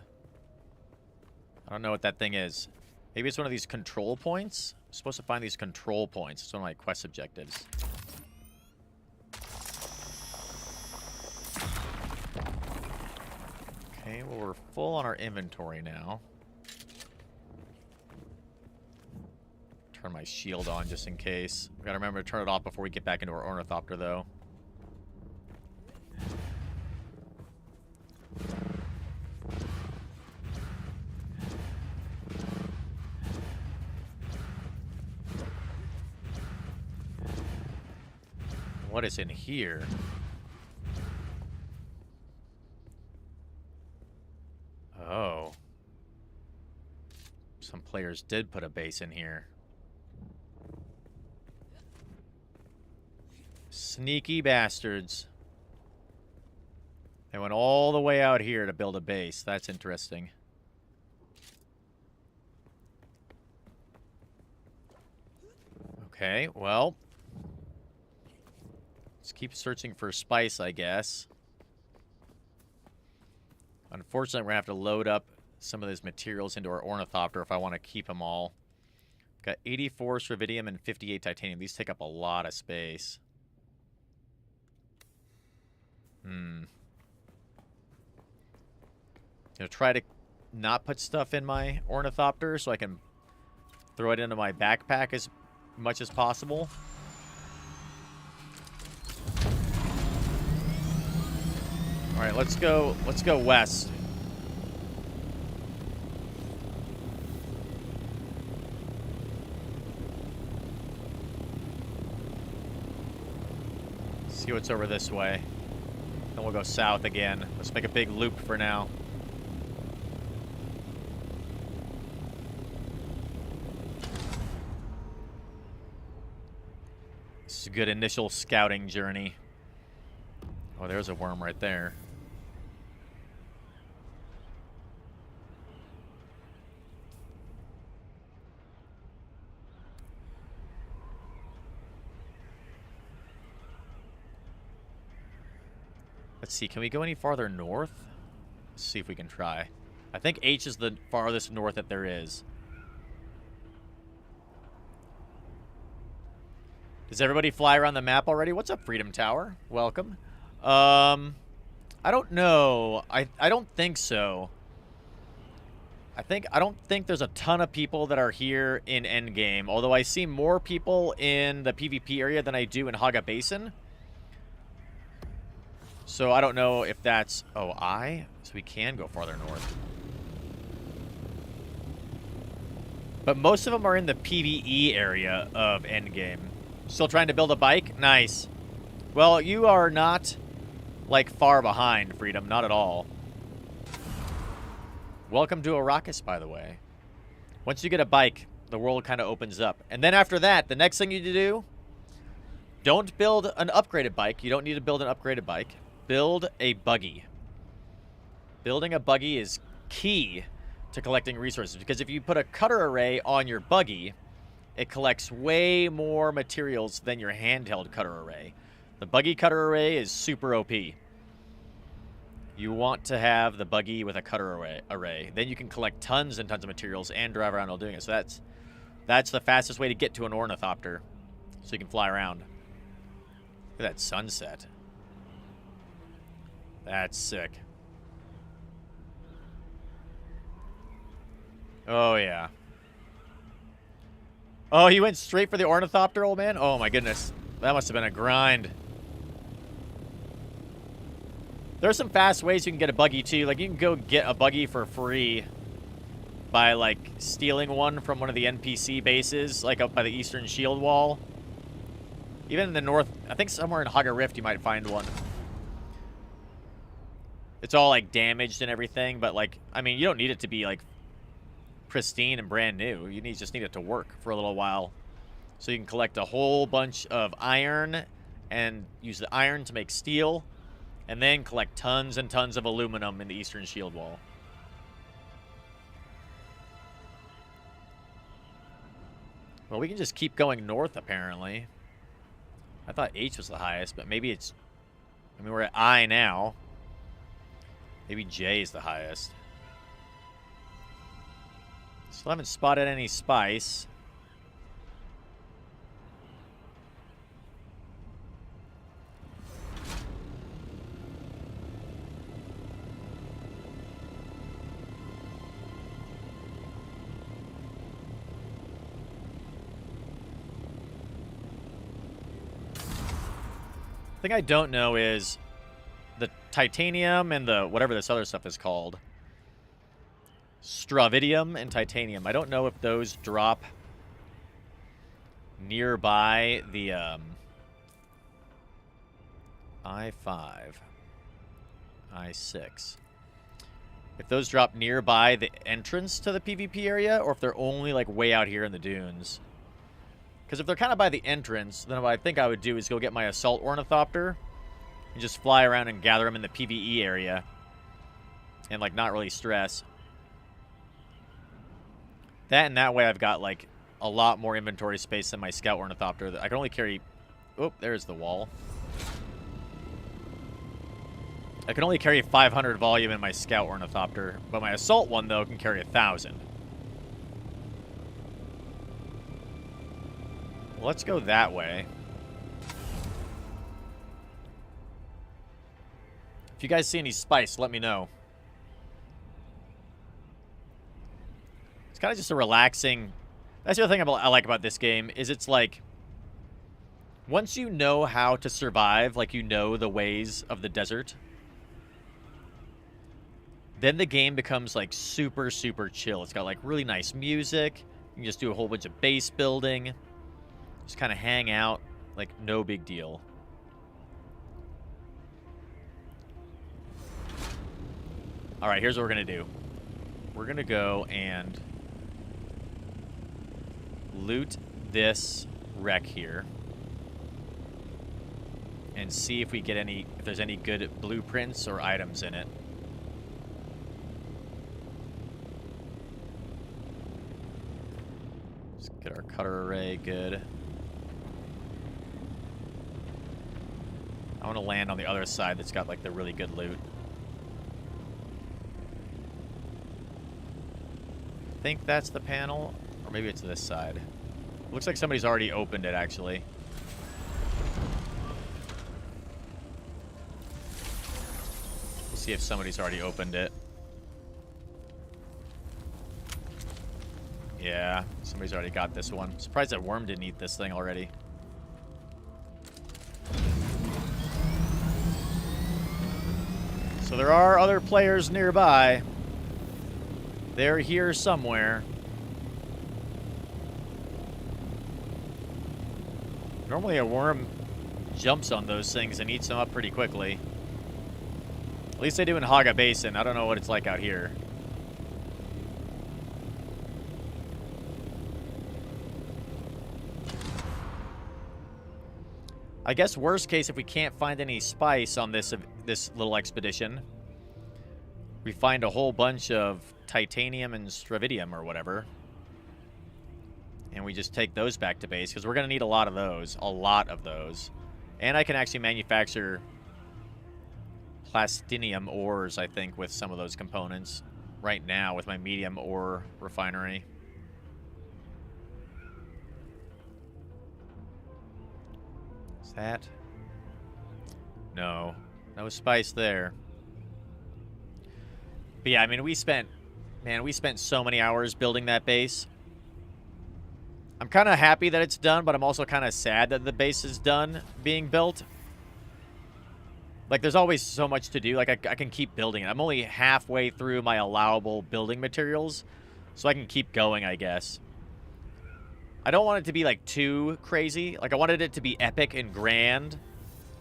I don't know what that thing is. Maybe it's one of these control points? I'm supposed to find these control points. It's one of my quest objectives. Okay, well, we're full on our inventory now. Turn my shield on just in case. We gotta remember to turn it off before we get back into our ornithopter, though. What is in here? Oh. Some players did put a base in here. Sneaky bastards. They went all the way out here to build a base. That's interesting. Okay, well. Let's keep searching for spice, I guess. Unfortunately, we're going to have to load up some of these materials into our ornithopter if I want to keep them all. Got 84 stravidium and 58 titanium. These take up a lot of space. Gonna try to not put stuff in my ornithopter so I can throw it into my backpack as much as possible. All right, let's go west. See what's over this way. Then we'll go south again. Let's make a big loop for now. This is a good initial scouting journey. Oh, there's a worm right there. Let's see, can we go any farther north? Let's see if we can try. I think H is the farthest north that there is. Does everybody fly around the map already? What's up, Freedom Tower? Welcome. I don't know. I don't think so. I don't think there's a ton of people that are here in Endgame, although I see more people in the PvP area than I do in Haga Basin. So I don't know if that's... Oh, so we can go farther north. But most of them are in the PvE area of Endgame. Still trying to build a bike? Nice. Well, you are not, like, far behind, Freedom. Not at all. Welcome to Arrakis, by the way. Once you get a bike, the world kind of opens up. And then after that, the next thing you do Don't build an upgraded bike. You don't need to build an upgraded bike. Build a buggy. Building a buggy is key to collecting resources, because if you put a cutter array on your buggy, it collects way more materials than your handheld cutter array. The buggy cutter array is super OP. You want to have the buggy with a cutter array. Then you can collect tons and tons of materials and drive around while doing it. So that's the fastest way to get to an ornithopter, so you can fly around. Look at that sunset. That's sick. Oh, yeah. Oh, he went straight for the ornithopter, old man? Oh, my goodness. That must have been a grind. There are some fast ways you can get a buggy, too. Like, you can go get a buggy for free by, like, stealing one from one of the NPC bases, like, up by the Eastern Shield Wall. Even in the north, I think somewhere in Haga Rift you might find one. It's all, like, damaged and everything, but, like, I mean, you don't need it to be, like, pristine and brand new. You just need it to work for a little while. So you can collect a whole bunch of iron and use the iron to make steel, and then collect tons and tons of aluminum in the Eastern Shield Wall. Well, we can just keep going north, apparently. I thought H was the highest, but maybe it's... I mean, we're at I now. Maybe J is the highest. Still haven't spotted any spice. The thing I don't know is the titanium and the whatever this other stuff is called. Stravidium and titanium. I don't know if those drop nearby the I-5, I-6. If those drop nearby the entrance to the PvP area, or if they're only like way out here in the dunes. Because if they're kind of by the entrance, then what I think I would do is go get my assault ornithopter and just fly around and gather them in the PvE area and like not really stress. That and that way I've got, like, a lot more inventory space than my scout ornithopter. I can only carry... Oh, there's the wall. I can only carry 500 volume in my scout ornithopter, but my assault one, though, can carry 1,000. Well, let's go that way. If you guys see any spice, let me know. Kind of just a relaxing... That's the other thing I like about this game, is it's like... Once you know how to survive, like you know the ways of the desert, then the game becomes like super, super chill. It's got like really nice music. You can just do a whole bunch of base building. Just kind of hang out. Like, no big deal. Alright, here's what we're going to do. We're going to go and... loot this wreck here and see if we get any, if there's any good blueprints or items in it. Let's get our cutter array good. I want to land on the other side that's got like the really good loot. I think that's the panel. Or maybe it's this side. Looks like somebody's already opened it, actually. We'll see if somebody's already opened it. Yeah, somebody's already got this one. Surprised that worm didn't eat this thing already. So there are other players nearby. They're here somewhere. Normally a worm jumps on those things and eats them up pretty quickly. At least they do in Haga Basin. I don't know what it's like out here. I guess worst case, if we can't find any spice on this little expedition, we find a whole bunch of titanium and stravidium or whatever. And we just take those back to base, because we're going to need a lot of those. A lot of those. And I can actually manufacture plastinium ores, I think, with some of those components right now with my medium ore refinery. Is that? No. No spice there. But yeah, I mean, we spent so many hours building that base. I'm kind of happy that it's done, but I'm also kind of sad that the base is done being built. Like, there's always so much to do. Like, I can keep building it. I'm only halfway through my allowable building materials, so I can keep going, I guess. I don't want it to be, like, too crazy. Like, I wanted it to be epic and grand,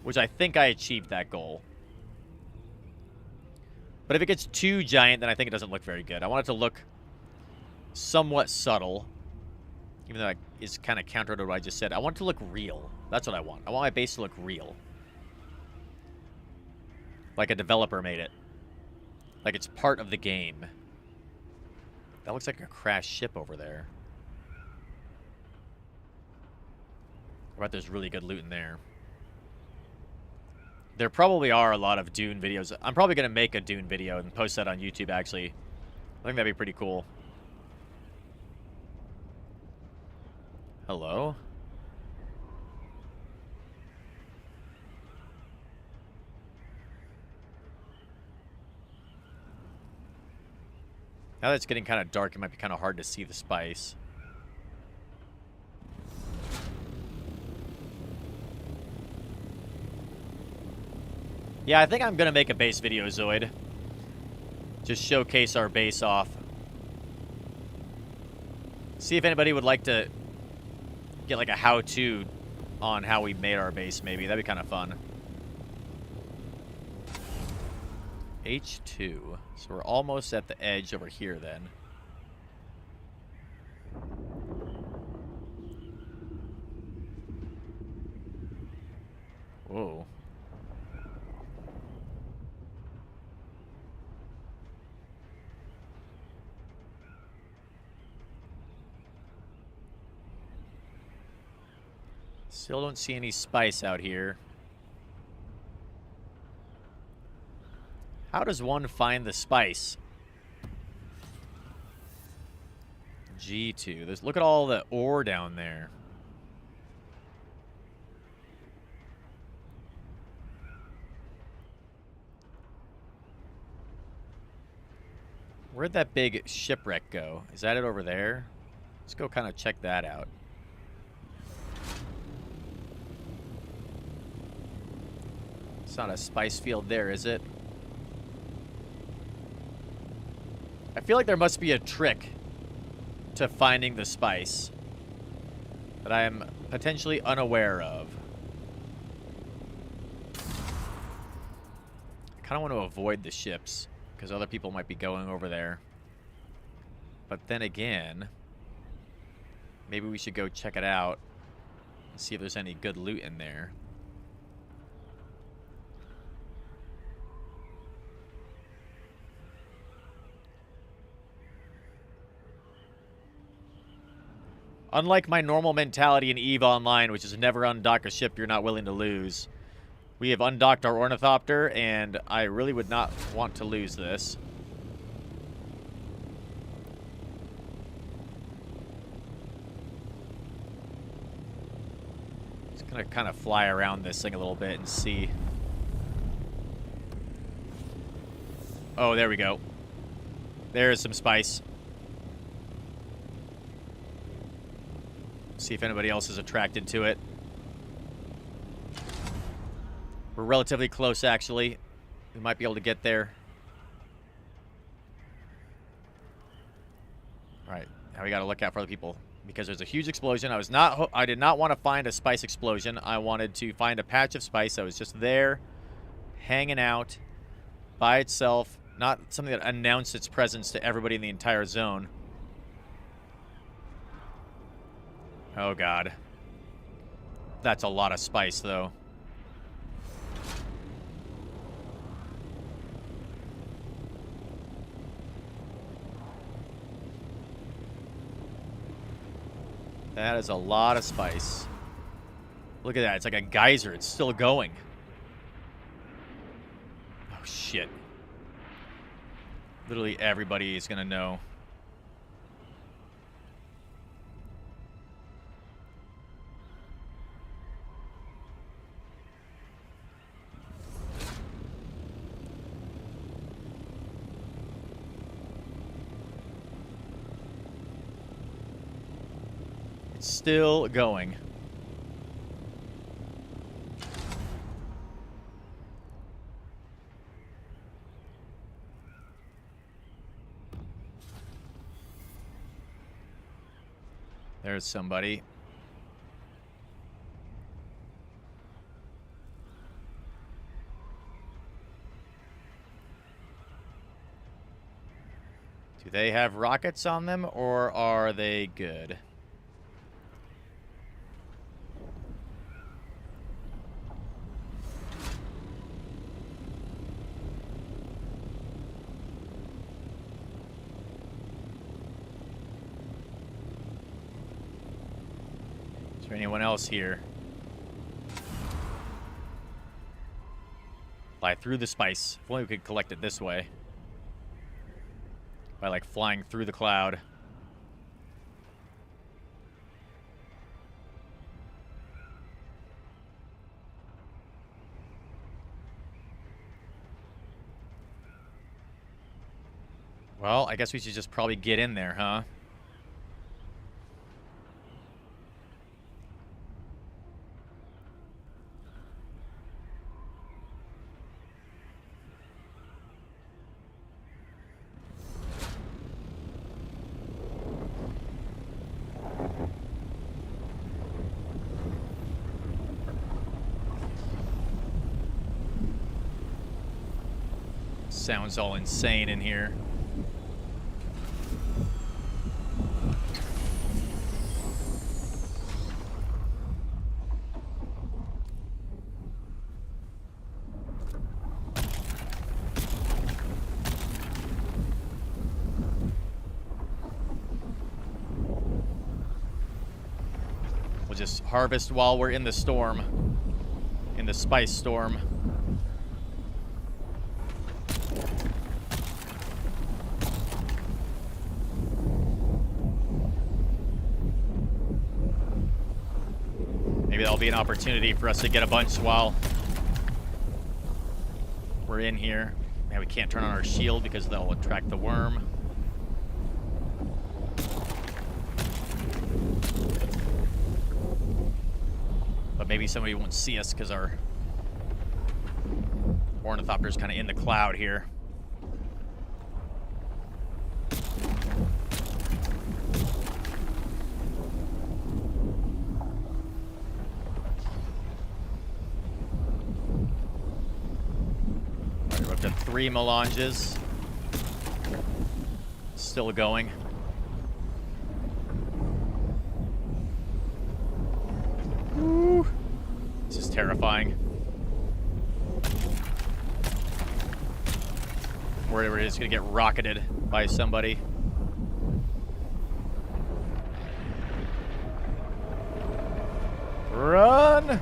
which I think I achieved that goal. But if it gets too giant, then I think it doesn't look very good. I want it to look somewhat subtle, even though it's kind of counter to what I just said. I want it to look real. That's what I want. I want my base to look real. Like a developer made it. Like it's part of the game. That looks like a crashed ship over there. I bet there's really good loot in there. There probably are a lot of Dune videos. I'm probably going to make a Dune video and post that on YouTube, actually. I think that'd be pretty cool. Hello? Now that it's getting kind of dark, it might be kind of hard to see the spice. Yeah, I think I'm going to make a base video, Zoid. Just showcase our base off. See if anybody would like to get like a how-to on how we made our base, maybe. That'd be kind of fun. H2. So we're almost at the edge over here, then. Whoa. Still don't see any spice out here. How does one find the spice? G2. Look at all the ore down there. Where'd that big shipwreck go? Is that it over there? Let's go kind of check that out. It's not a spice field there, is it? I feel like there must be a trick to finding the spice that I am potentially unaware of. I kind of want to avoid the ships because other people might be going over there. But then again, maybe we should go check it out and see if there's any good loot in there. Unlike my normal mentality in EVE Online, which is never undock a ship you're not willing to lose, we have undocked our ornithopter, and I really would not want to lose this. Just gonna kind of fly around this thing a little bit and see. Oh, there we go. There is some spice. See if anybody else is attracted to it. We're relatively close, actually. We might be able to get there. All right, now we got to look out for other people because there's a huge explosion. I did not want to find a spice explosion. I wanted to find a patch of spice that was just there, hanging out by itself, not something that announced its presence to everybody in the entire zone. Oh, God. That's a lot of spice, though. That is a lot of spice. Look at that. It's like a geyser. It's still going. Oh, shit. Literally everybody is going to know. It's still going. There's somebody. Do they have rockets on them, or are they good? Is there anyone else here? Fly through the spice. If only we could collect it this way. By, like, flying through the cloud. Well, I guess we should just probably get in there, huh? Sounds all insane in here. We'll just harvest while we're in the storm. In the spice storm. Maybe that'll be an opportunity for us to get a bunch while we're in here. Man, we can't turn on our shield because that'll attract the worm. But maybe somebody won't see us because our ornithopter's kind of in the cloud here. Alright, we're up to 3 melanges. Still going. Woo. This is terrifying. Wherever it is, gonna get rocketed by somebody. Run!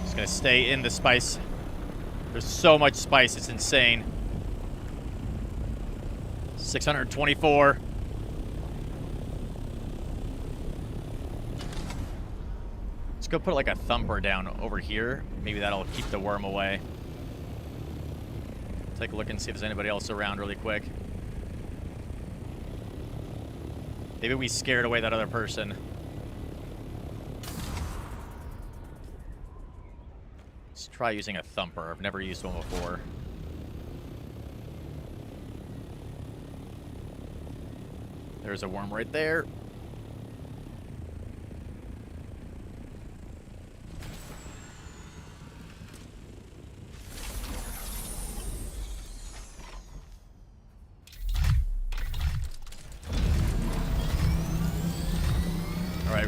Just gonna stay in the spice. There's so much spice, it's insane. 624. Let's go put like a thumper down over here. Maybe that'll keep the worm away. Take a look and see if there's anybody else around really quick. Maybe we scared away that other person. Let's try using a thumper. I've never used one before. There's a worm right there.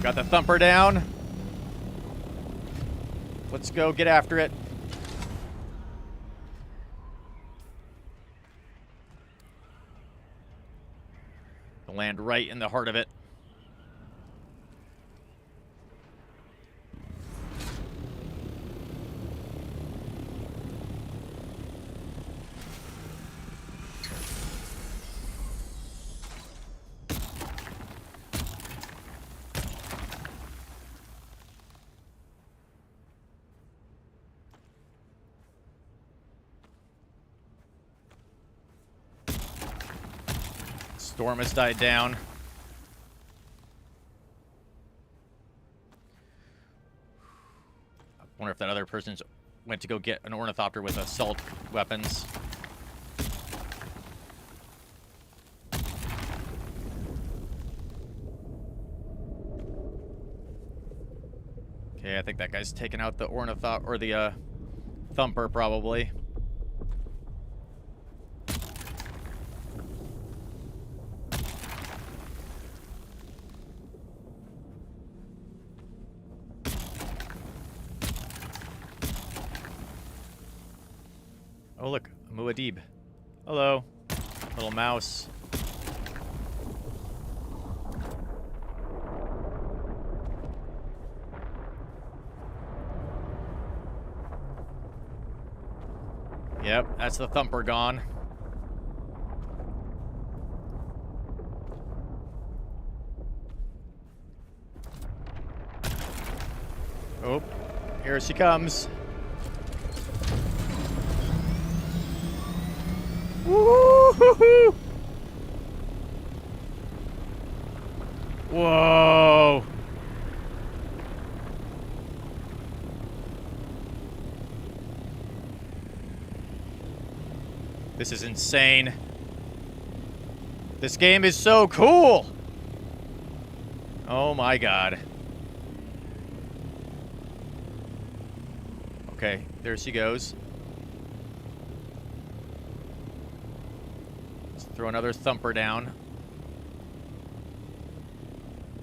We've got the thumper down. Let's go get after it. Land right in the heart of it. Storm has died down. I wonder if that other person went to go get an ornithopter with assault weapons. Okay, I think that guy's taking out the ornithopter, or the thumper, probably. Oh, look, a Muad'Dib. Hello, little mouse. Yep, that's the thumper gone. Oh, here she comes. Woo-hoo-hoo! Whoa! This is insane. This game is so cool! Oh my god. Okay, there she goes. Let's throw another thumper down.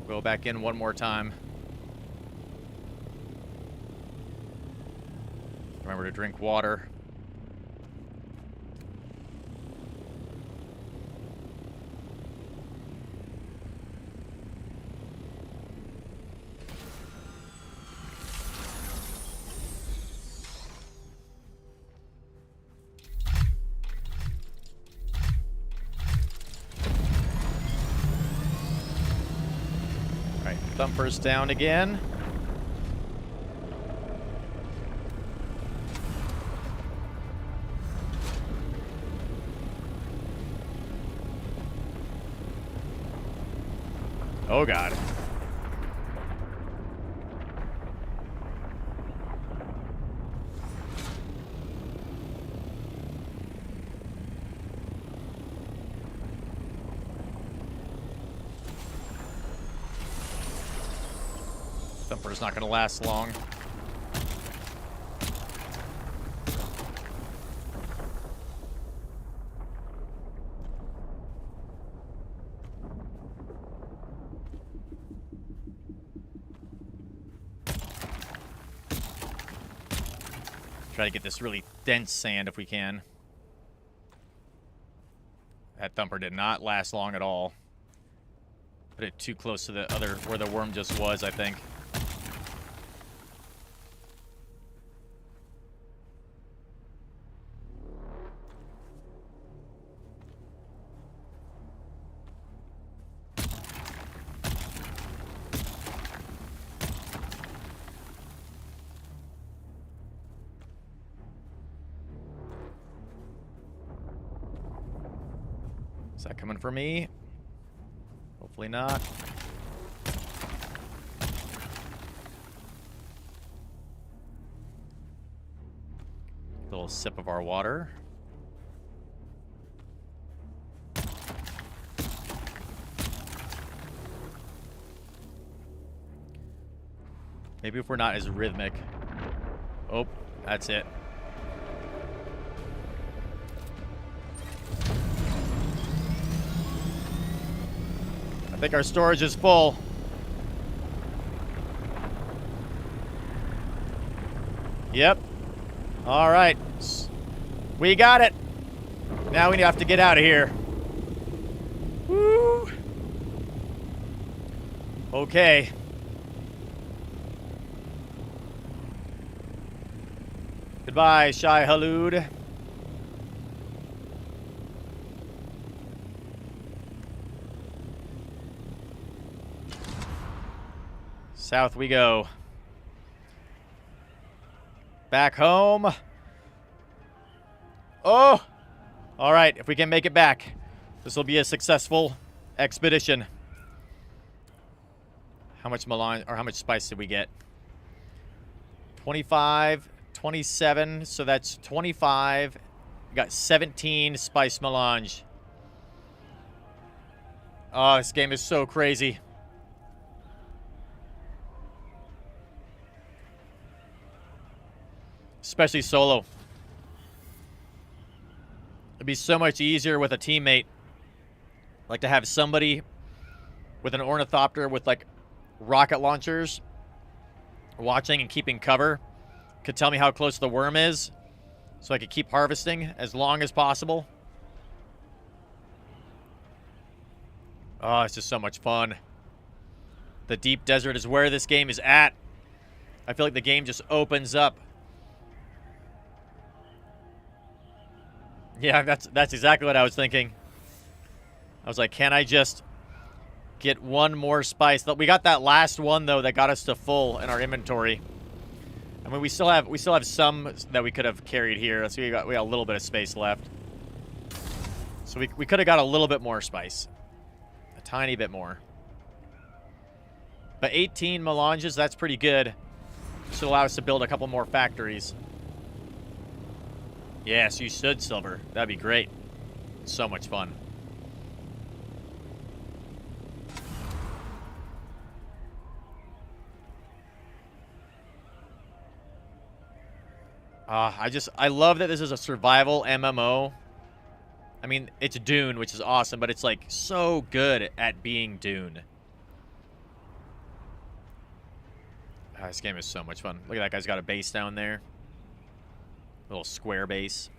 Go back in one more time. Remember to drink water. Thumper's down again. Oh god. Thumper's not going to last long. Try to get this really dense sand if we can. That thumper did not last long at all. Put it too close to the other, where the worm just was, I think. Is that coming for me? Hopefully not. Little sip of our water. Maybe if we're not as rhythmic. Oh, that's it. I think our storage is full. Yep. All right. We got it. Now we have to get out of here. Woo. Okay. Goodbye, Shai Halud. South we go. Back home. Oh! All right, if we can make it back, this will be a successful expedition. How much melange, or how much spice did we get? 25, 27, so that's 25. We got 17 spice melange. Oh, this game is so crazy. Especially solo. It'd be so much easier with a teammate. Like to have somebody with an ornithopter with like rocket launchers watching and keeping cover. Could tell me how close the worm is so I could keep harvesting as long as possible. Oh, it's just so much fun. The deep desert is where this game is at. I feel like the game just opens up. Yeah, that's exactly what I was thinking. I was like, can I just get one more spice? We got that last one though that got us to full in our inventory. I mean, we still have some that we could have carried here. So we got a little bit of space left. So we could have got a little bit more spice. A tiny bit more. But 18 melanges, that's pretty good. Should allow us to build a couple more factories. Yes, you should, Silver. That'd be great. So much fun. I love that this is a survival MMO. I mean, it's Dune, which is awesome, but it's like so good at being Dune. This game is so much fun. Look at that guy's got a base down there. Little square base.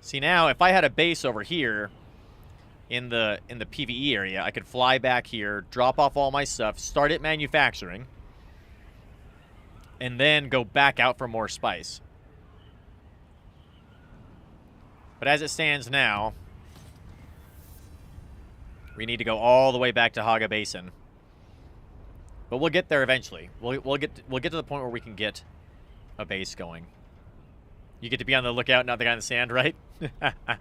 See, now if I had a base over here in the PvE area, I could fly back here, drop off all my stuff, start it manufacturing, and then go back out for more spice. But as it stands now, we need to go all the way back to Haga Basin. But we'll get there eventually. We'll get to the point where we can get a base going. You get to be on the lookout, not the guy in the sand, right? I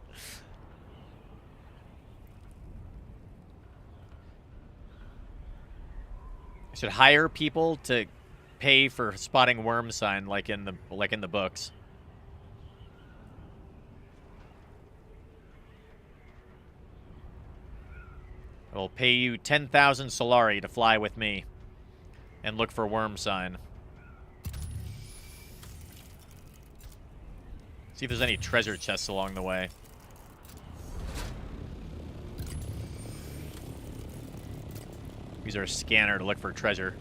should hire people to pay for spotting worm sign like in the books. I will pay you 10,000 Solari to fly with me and look for worm sign. See if there's any treasure chests along the way. Use our scanner to look for treasure.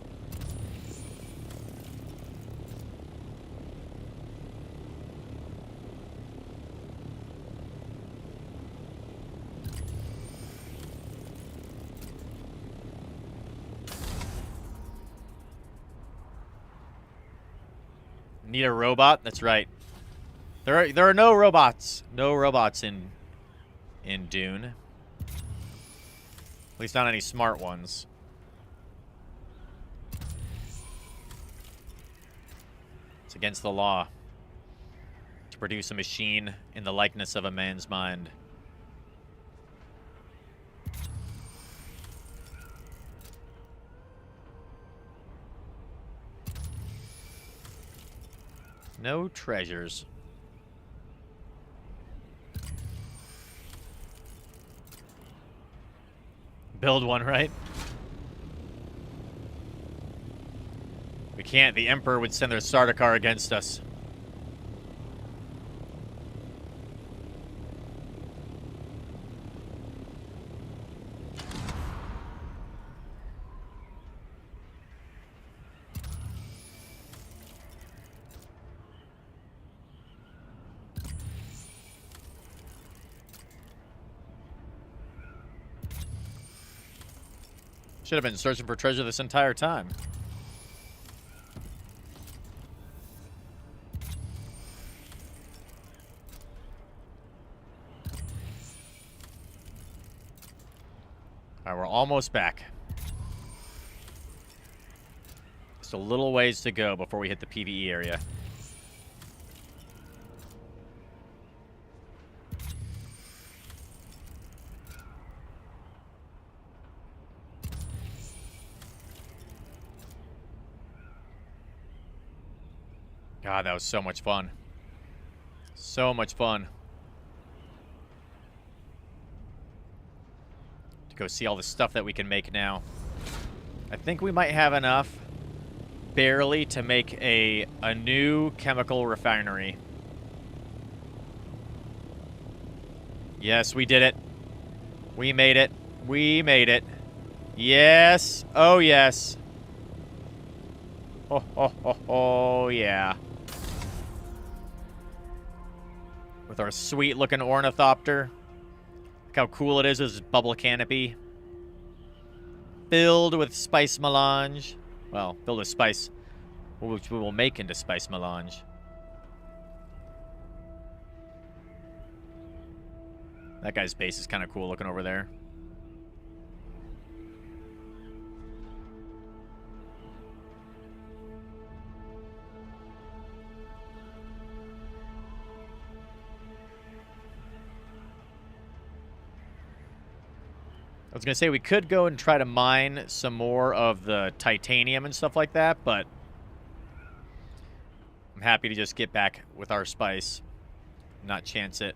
Need a robot? That's right. There are no robots. No robots in Dune. At least not any smart ones. It's against the law to produce a machine in the likeness of a man's mind. No treasures. Build one, right? We can't. The Emperor would send their Sardaukar against us. Should have been searching for treasure this entire time. Alright, we're almost back. Just a little ways to go before we hit the PvE area. God, that was so much fun. So much fun. To go see all the stuff that we can make now. I think we might have enough, barely, to make a new chemical refinery. Yes, we did it. We made it. We made it. Yes. Oh, yes. Oh, yeah. With our sweet-looking ornithopter. Look how cool it is, this bubble canopy. Filled with spice melange. Well, filled with spice, which we will make into spice melange. That guy's base is kind of cool looking over there. I was going to say we could go and try to mine some more of the titanium and stuff like that, but I'm happy to just get back with our spice, not chance it.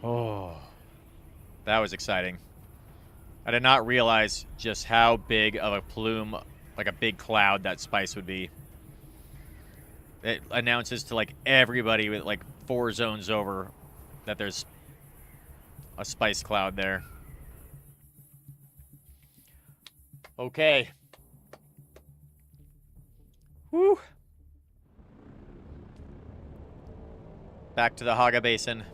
Oh, that was exciting. I did not realize just how big of a plume, like a big cloud, that spice would be. It announces to, like, everybody with, like, 4 zones over that there's a spice cloud there. Okay. Woo. Back to the Haga Basin.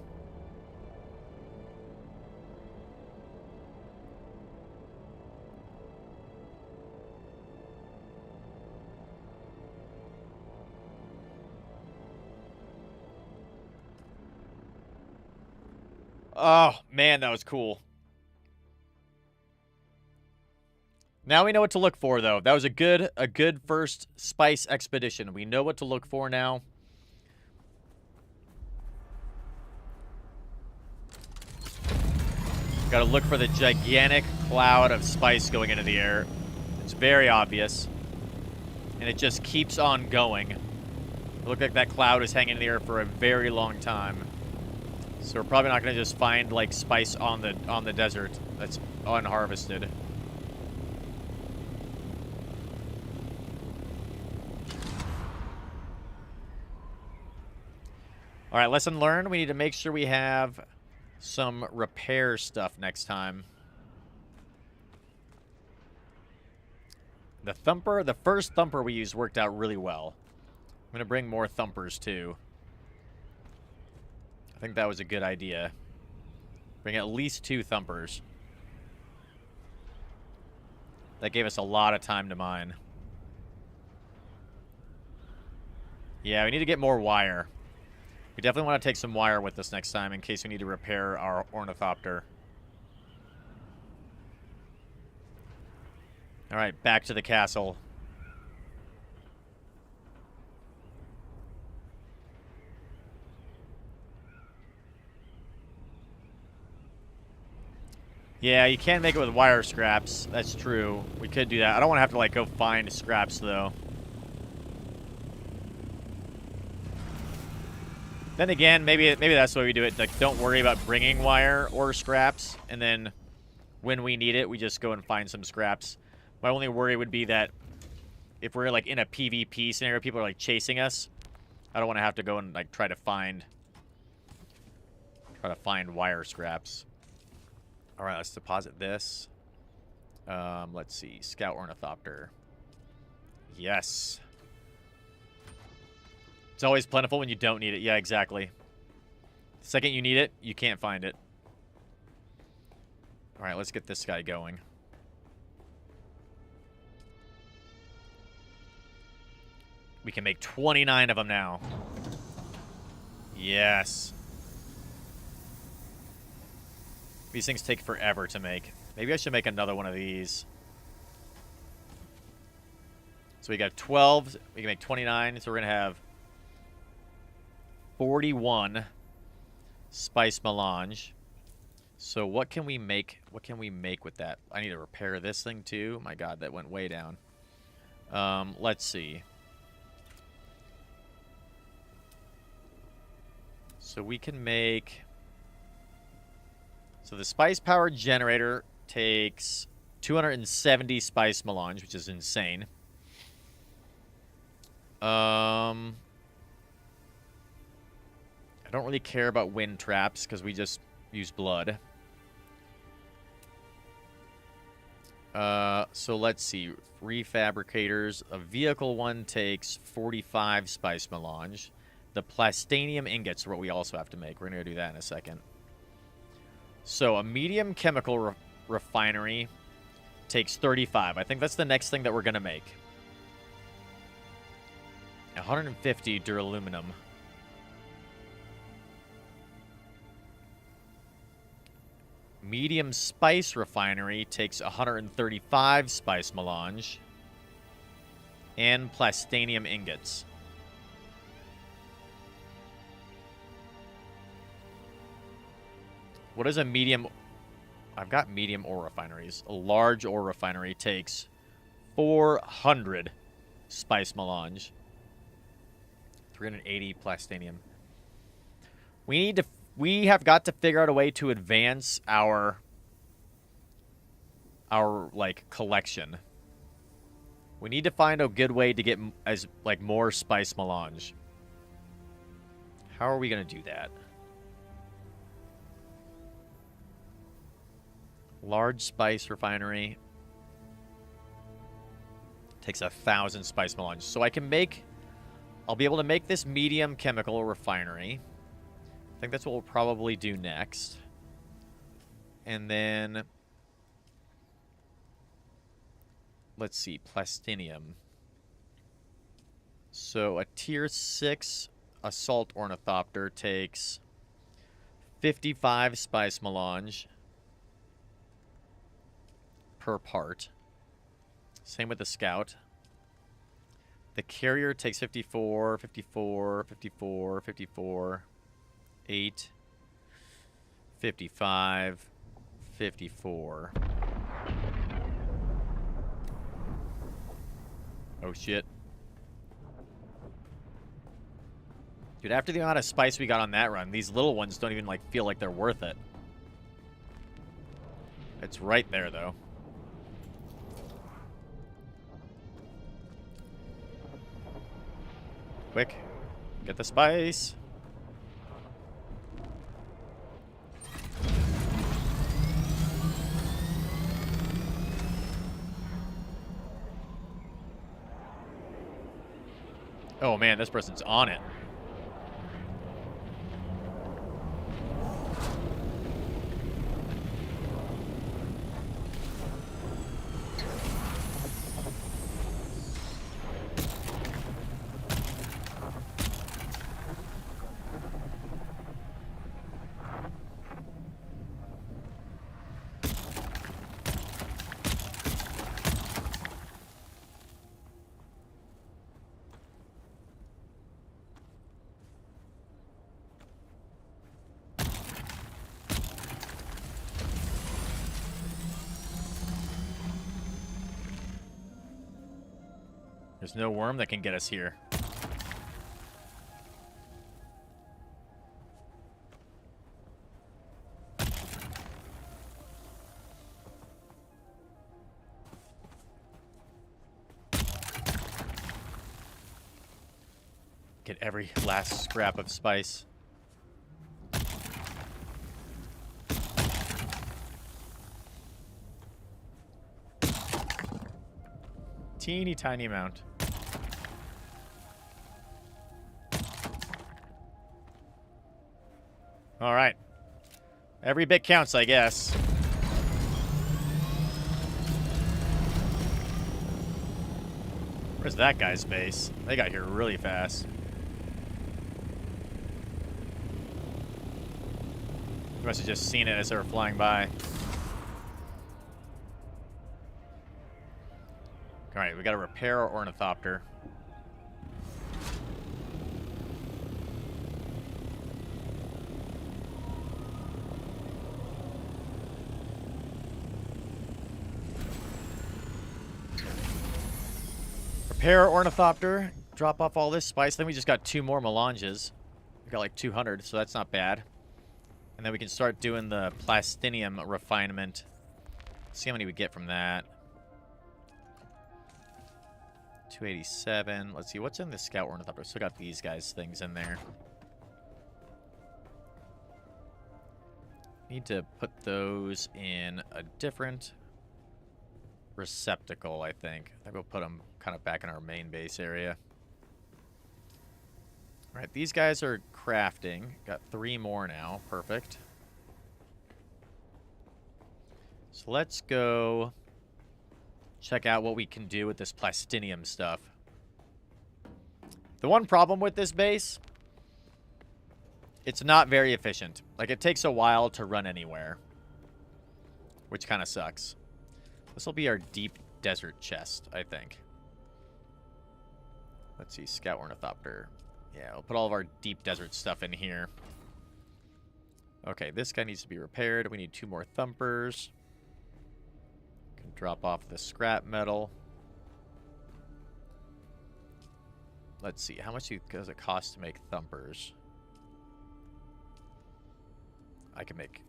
Oh, man, that was cool. Now we know what to look for, though. That was a good first spice expedition. We know what to look for now. Gotta look for the gigantic cloud of spice going into the air. It's very obvious. And it just keeps on going. It looked like that cloud is hanging in the air for a very long time. So we're probably not going to just find, like, spice on the desert that's unharvested. All right, lesson learned. We need to make sure we have some repair stuff next time. The first thumper we used worked out really well. I'm going to bring more thumpers, too. I think that was a good idea. Bring at least 2 thumpers. That gave us a lot of time to mine. Yeah, we need to get more wire. We definitely want to take some wire with us next time in case we need to repair our ornithopter. Alright, back to the castle. Yeah, you can make it with wire scraps. That's true. We could do that. I don't want to have to, like, go find scraps, though. Then again, maybe that's the way we do it. Like, don't worry about bringing wire or scraps, and then when we need it, we just go and find some scraps. My only worry would be that if we're, like, in a PvP scenario, people are, like, chasing us. I don't want to have to go and, like, try to find wire scraps. All right, let's deposit this. Let's see. Scout Ornithopter. Yes. It's always plentiful when you don't need it. Yeah, exactly. The second you need it, you can't find it. All right, let's get this guy going. We can make 29 of them now. Yes. These things take forever to make. Maybe I should make another one of these. So we got 12. We can make 29. So we're going to have 41 spice melange. So what can we make? What can we make with that? I need to repair this thing too. My God, that went way down. Let's see. So we can make... So the spice powered generator takes 270 spice melange, which is insane. I don't really care about wind traps because we just use blood. So let's see. Refabricators. A vehicle one takes 45 spice melange. The plastanium ingots are what we also have to make. We're going to do that in a second. So a medium chemical refinery takes 35. I think that's the next thing that we're going to make. 150 duraluminum. Medium spice refinery takes 135 spice melange. And plastanium ingots. What is a medium? I've got medium ore refineries. A large ore refinery takes 400 spice melange. 380 plastanium. We have got to figure out a way to advance our like collection. We need to find a good way to get more spice melange. How are we going to do that? Large spice refinery takes 1,000 spice melange. So I'll be able to make this medium chemical refinery. I think that's what we'll probably do next. And then let's see, plastinium. So a tier 6 assault ornithopter takes 55 spice melange per part. Same with the scout. The carrier takes 54, 54, 54, 54, 8, 55, 54. Oh shit. Dude, after the amount of spice we got on that run, these little ones don't even feel like they're worth it. It's right there though. Quick, get the spice. Oh man, this person's on it. There's no worm that can get us here. Get every last scrap of spice. Teeny tiny amount. All right. Every bit counts, I guess. Where's that guy's base? They got here really fast. You must have just seen it as they were flying by. Alright, we gotta repair our ornithopter. Repair our ornithopter. Drop off all this spice. Then we just got 2 more melanges. We got like 200, so that's not bad. And then we can start doing the plastinium refinement. See how many we get from that. 287. Let's see, what's in the scout ornithopter? Still got these guys' things in there. Need to put those in a different receptacle, I think. I think we'll put them kind of back in our main base area. All right, these guys are crafting. Got 3 more now. Perfect. So let's go check out what we can do with this plastinium stuff. The one problem with this base, it's not very efficient. Like, it takes a while to run anywhere, which kind of sucks. This will be our deep desert chest, I think. Let's see, scout ornithopter. Yeah, we'll put all of our deep desert stuff in here. Okay, this guy needs to be repaired. We need 2 more thumpers. Can drop off the scrap metal. Let's see, how much does it cost to make thumpers? I can make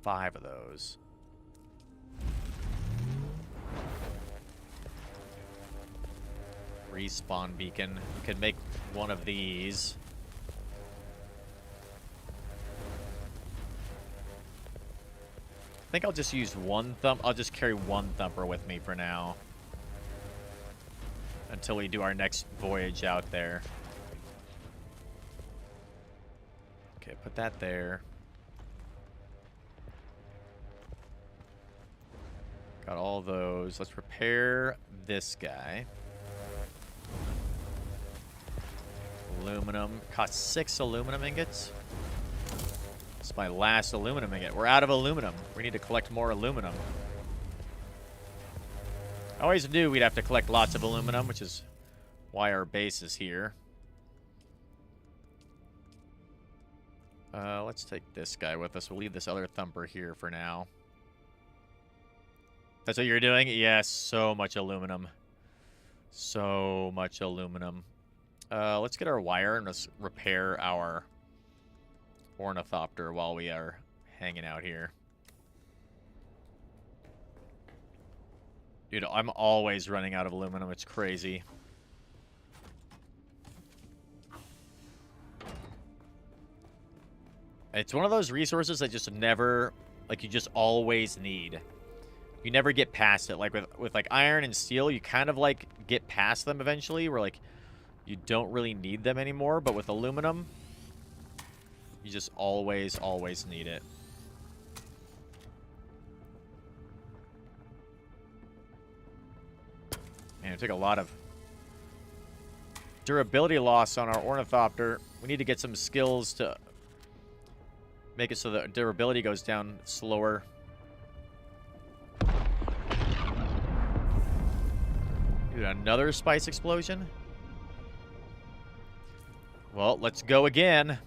5 of those. Respawn beacon. You could make 1 of these. I think I'll just use 1 thump. I'll just carry 1 thumper with me for now. Until we do our next voyage out there. Okay, put that there. Got all those. Let's repair this guy. Aluminum. Costs 6 aluminum ingots. It's my last aluminum ingot. We're out of aluminum. We need to collect more aluminum. I always knew we'd have to collect lots of aluminum, which is why our base is here. Let's take this guy with us. We'll leave this other thumper here for now. That's what you're doing? Yes, so much aluminum. So much aluminum. Let's get our wire and let's repair our ornithopter while we are hanging out here. Dude, I'm always running out of aluminum. It's crazy. It's one of those resources that just never, like, you just always need. You never get past it. Like, with like, iron and steel, you kind of, like, get past them eventually, where, like, you don't really need them anymore. But with aluminum, you just always, always need it. Man, it took a lot of durability loss on our ornithopter. We need to get some skills to make it so that durability goes down slower. Dude, another spice explosion? Well, let's go again.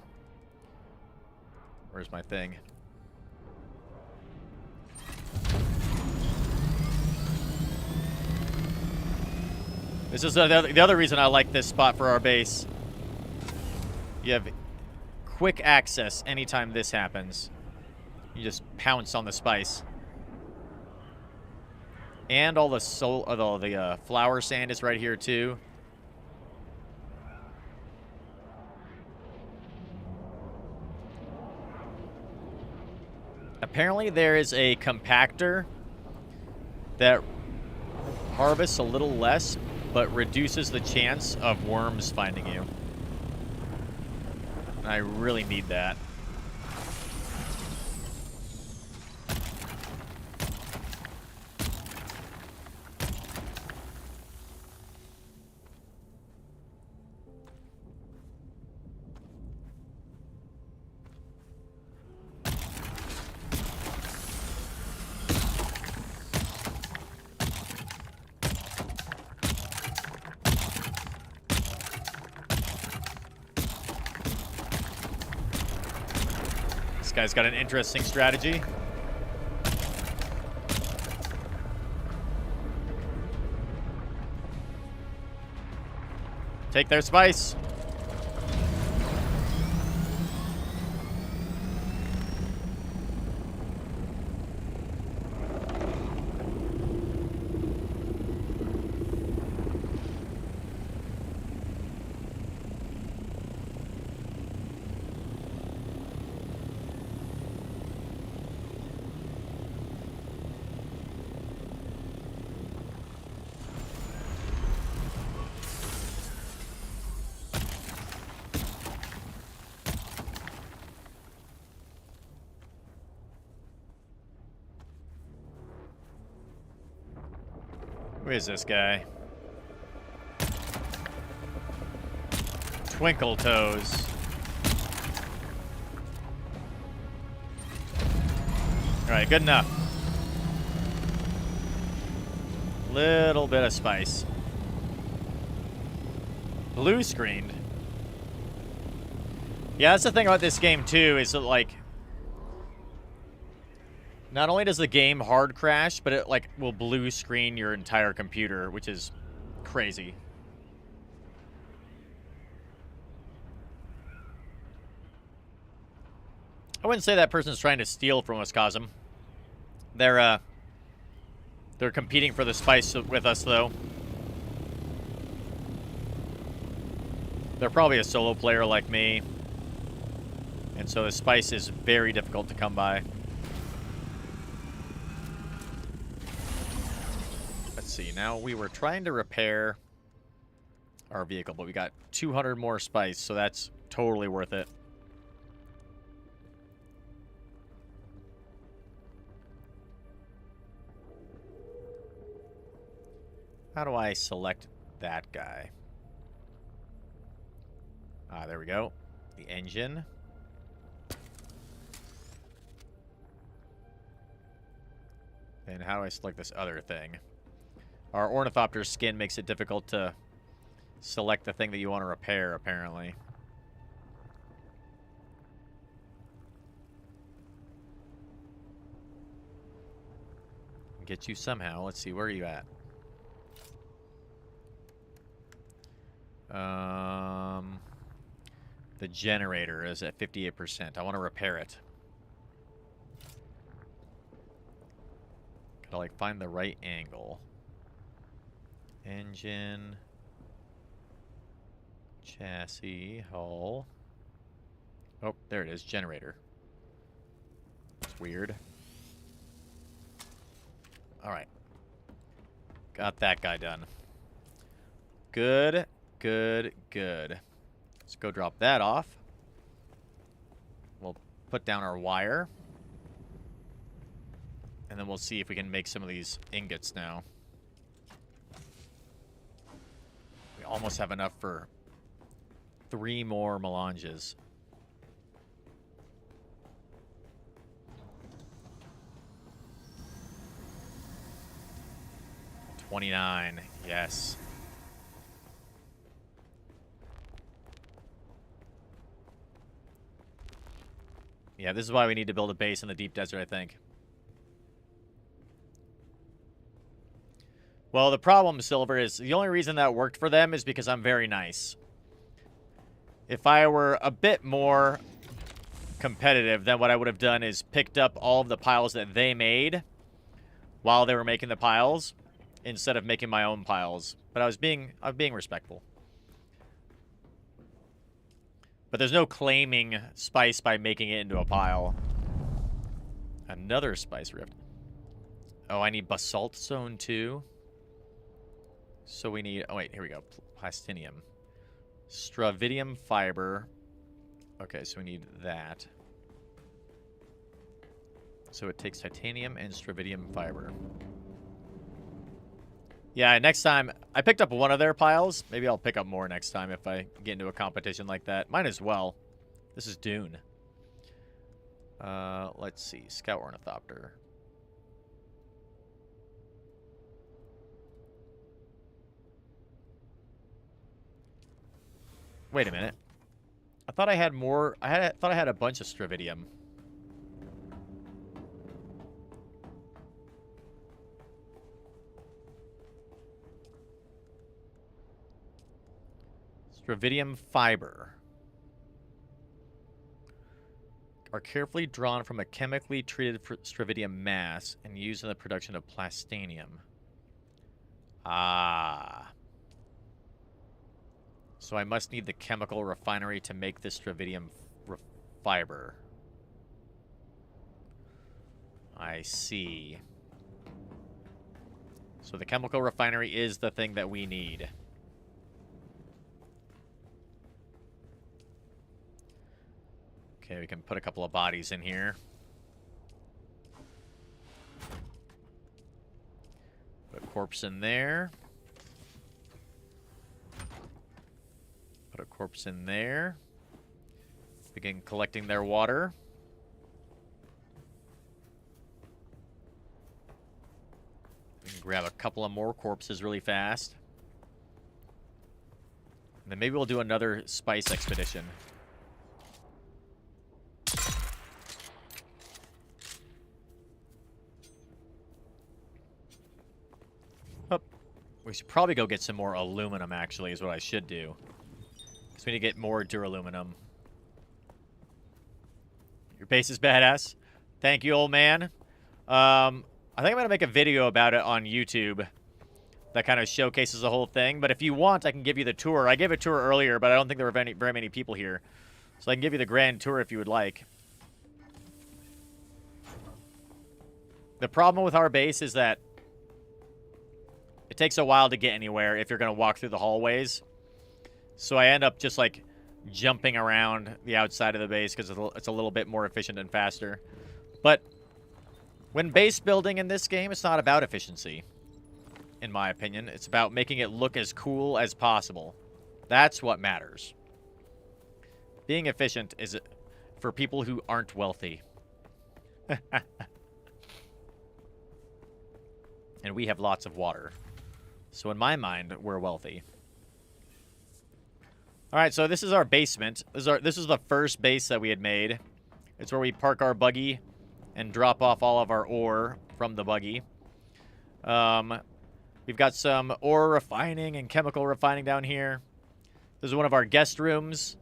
Where's my thing? This is the other reason I like this spot for our base. You have quick access anytime this happens. You just pounce on the spice. And all the flower sand is right here too. Apparently there is a compactor that harvests a little less, but reduces the chance of worms finding you. And I really need that. guy's got an interesting strategy. Take their spice. Who is this guy? Twinkle Toes. Alright, good enough. Little bit of spice. Blue screened. Yeah, that's the thing about this game too, is that like not only does the game hard crash, but it like will blue screen your entire computer, which is crazy. I wouldn't say that person's trying to steal from us, Cosm. They're competing for the spice with us, though. They're probably a solo player like me. And so the spice is very difficult to come by. Let's see. Now, we were trying to repair our vehicle, but we got 200 more spice, so that's totally worth it. How do I select that guy? Ah, there we go. The engine. And how do I select this other thing? Our ornithopter skin makes it difficult to select the thing that you want to repair, apparently. Get you somehow. Let's see, where are you at? The generator is at 58%. I want to repair it. Gotta, like, find the right angle. Engine. Chassis. Hull. Oh, there it is. Generator. It's weird. Alright. Got that guy done. Good. Good, good. Let's go drop that off. We'll put down our wire. And then we'll see if we can make some of these ingots now. We almost have enough for 3 more melanges. $29, yes. Yeah, this is why we need to build a base in the deep desert, I think. Well, the problem, Silver, is the only reason that worked for them is because I'm very nice. If I were a bit more competitive, then what I would have done is picked up all of the piles that they made while they were making the piles, instead of making my own piles. But I was being respectful. But there's no claiming spice by making it into a pile. Another spice rift. Oh, I need basalt zone too. So we need... Oh, wait. Here we go. Plastinium. Stravidium fiber. Okay, so we need that. So it takes titanium and stravidium fiber. Yeah, next time... I picked up one of their piles. Maybe I'll pick up more next time if I get into a competition like that. Might as well. This is Dune. Let's see. Scout Ornithopter. Wait a minute. I thought I had more... thought I had a bunch of stravidium. Stravidium fiber. Are carefully drawn from a chemically treated stravidium mass and used in the production of plastanium. Ah. So I must need the chemical refinery to make this stravidium fiber. I see. So the chemical refinery is the thing that we need. Okay, we can put a couple of bodies in here. Put a corpse in there. Put a corpse in there. Begin collecting their water. We can grab a couple of more corpses really fast. And then maybe we'll do another spice expedition. Oh, we should probably go get some more aluminum, actually, is what I should do. Because we need to get more duraluminum. Your base is badass. Thank you, old man. I think I'm going to make a video about it on YouTube that kind of showcases the whole thing. But if you want, I can give you the tour. I gave a tour earlier, but I don't think there were very many people here. So I can give you the grand tour if you would like. The problem with our base is that it takes a while to get anywhere if you're going to walk through the hallways. So I end up just, like, jumping around the outside of the base because it's a little bit more efficient and faster. But when base building in this game, it's not about efficiency, in my opinion. It's about making it look as cool as possible. That's what matters. Being efficient is for people who aren't wealthy. And we have lots of water. So in my mind, we're wealthy. Alright, so this is our basement. This is the first base that we had made. It's where we park our buggy and drop off all of our ore from the buggy. We've got some ore refining and chemical refining down here. This is one of our guest rooms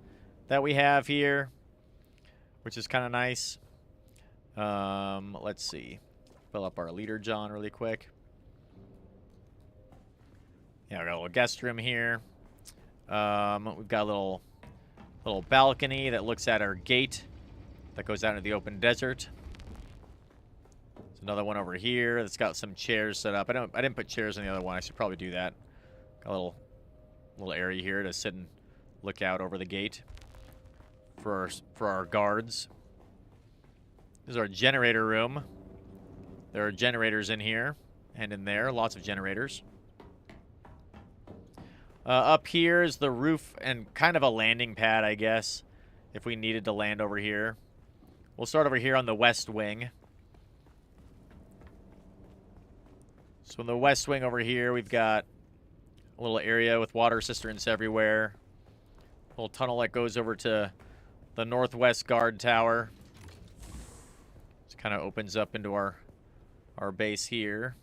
that we have here, which is kind of nice. Let's see. Fill up our leader John really quick. Yeah, we got a little guest room here. We've got a little balcony that looks at our gate that goes out into the open desert. There's another one over here that's got some chairs set up. I didn't put chairs in the other one. I should probably do that. Got a little area here to sit and look out over the gate for our guards. This is our generator room. There are generators in here and in there. Lots of generators. Up here is the roof and kind of a landing pad, I guess, if we needed to land over here. We'll start over here on the west wing. So in the west wing over here, we've got a little area with water cisterns everywhere. A little tunnel that goes over to the northwest guard tower. It kind of opens up into our base here.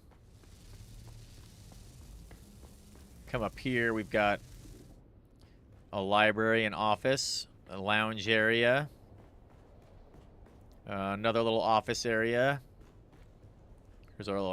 Come up here, we've got a library and office, a lounge area, another little office area. Here's our little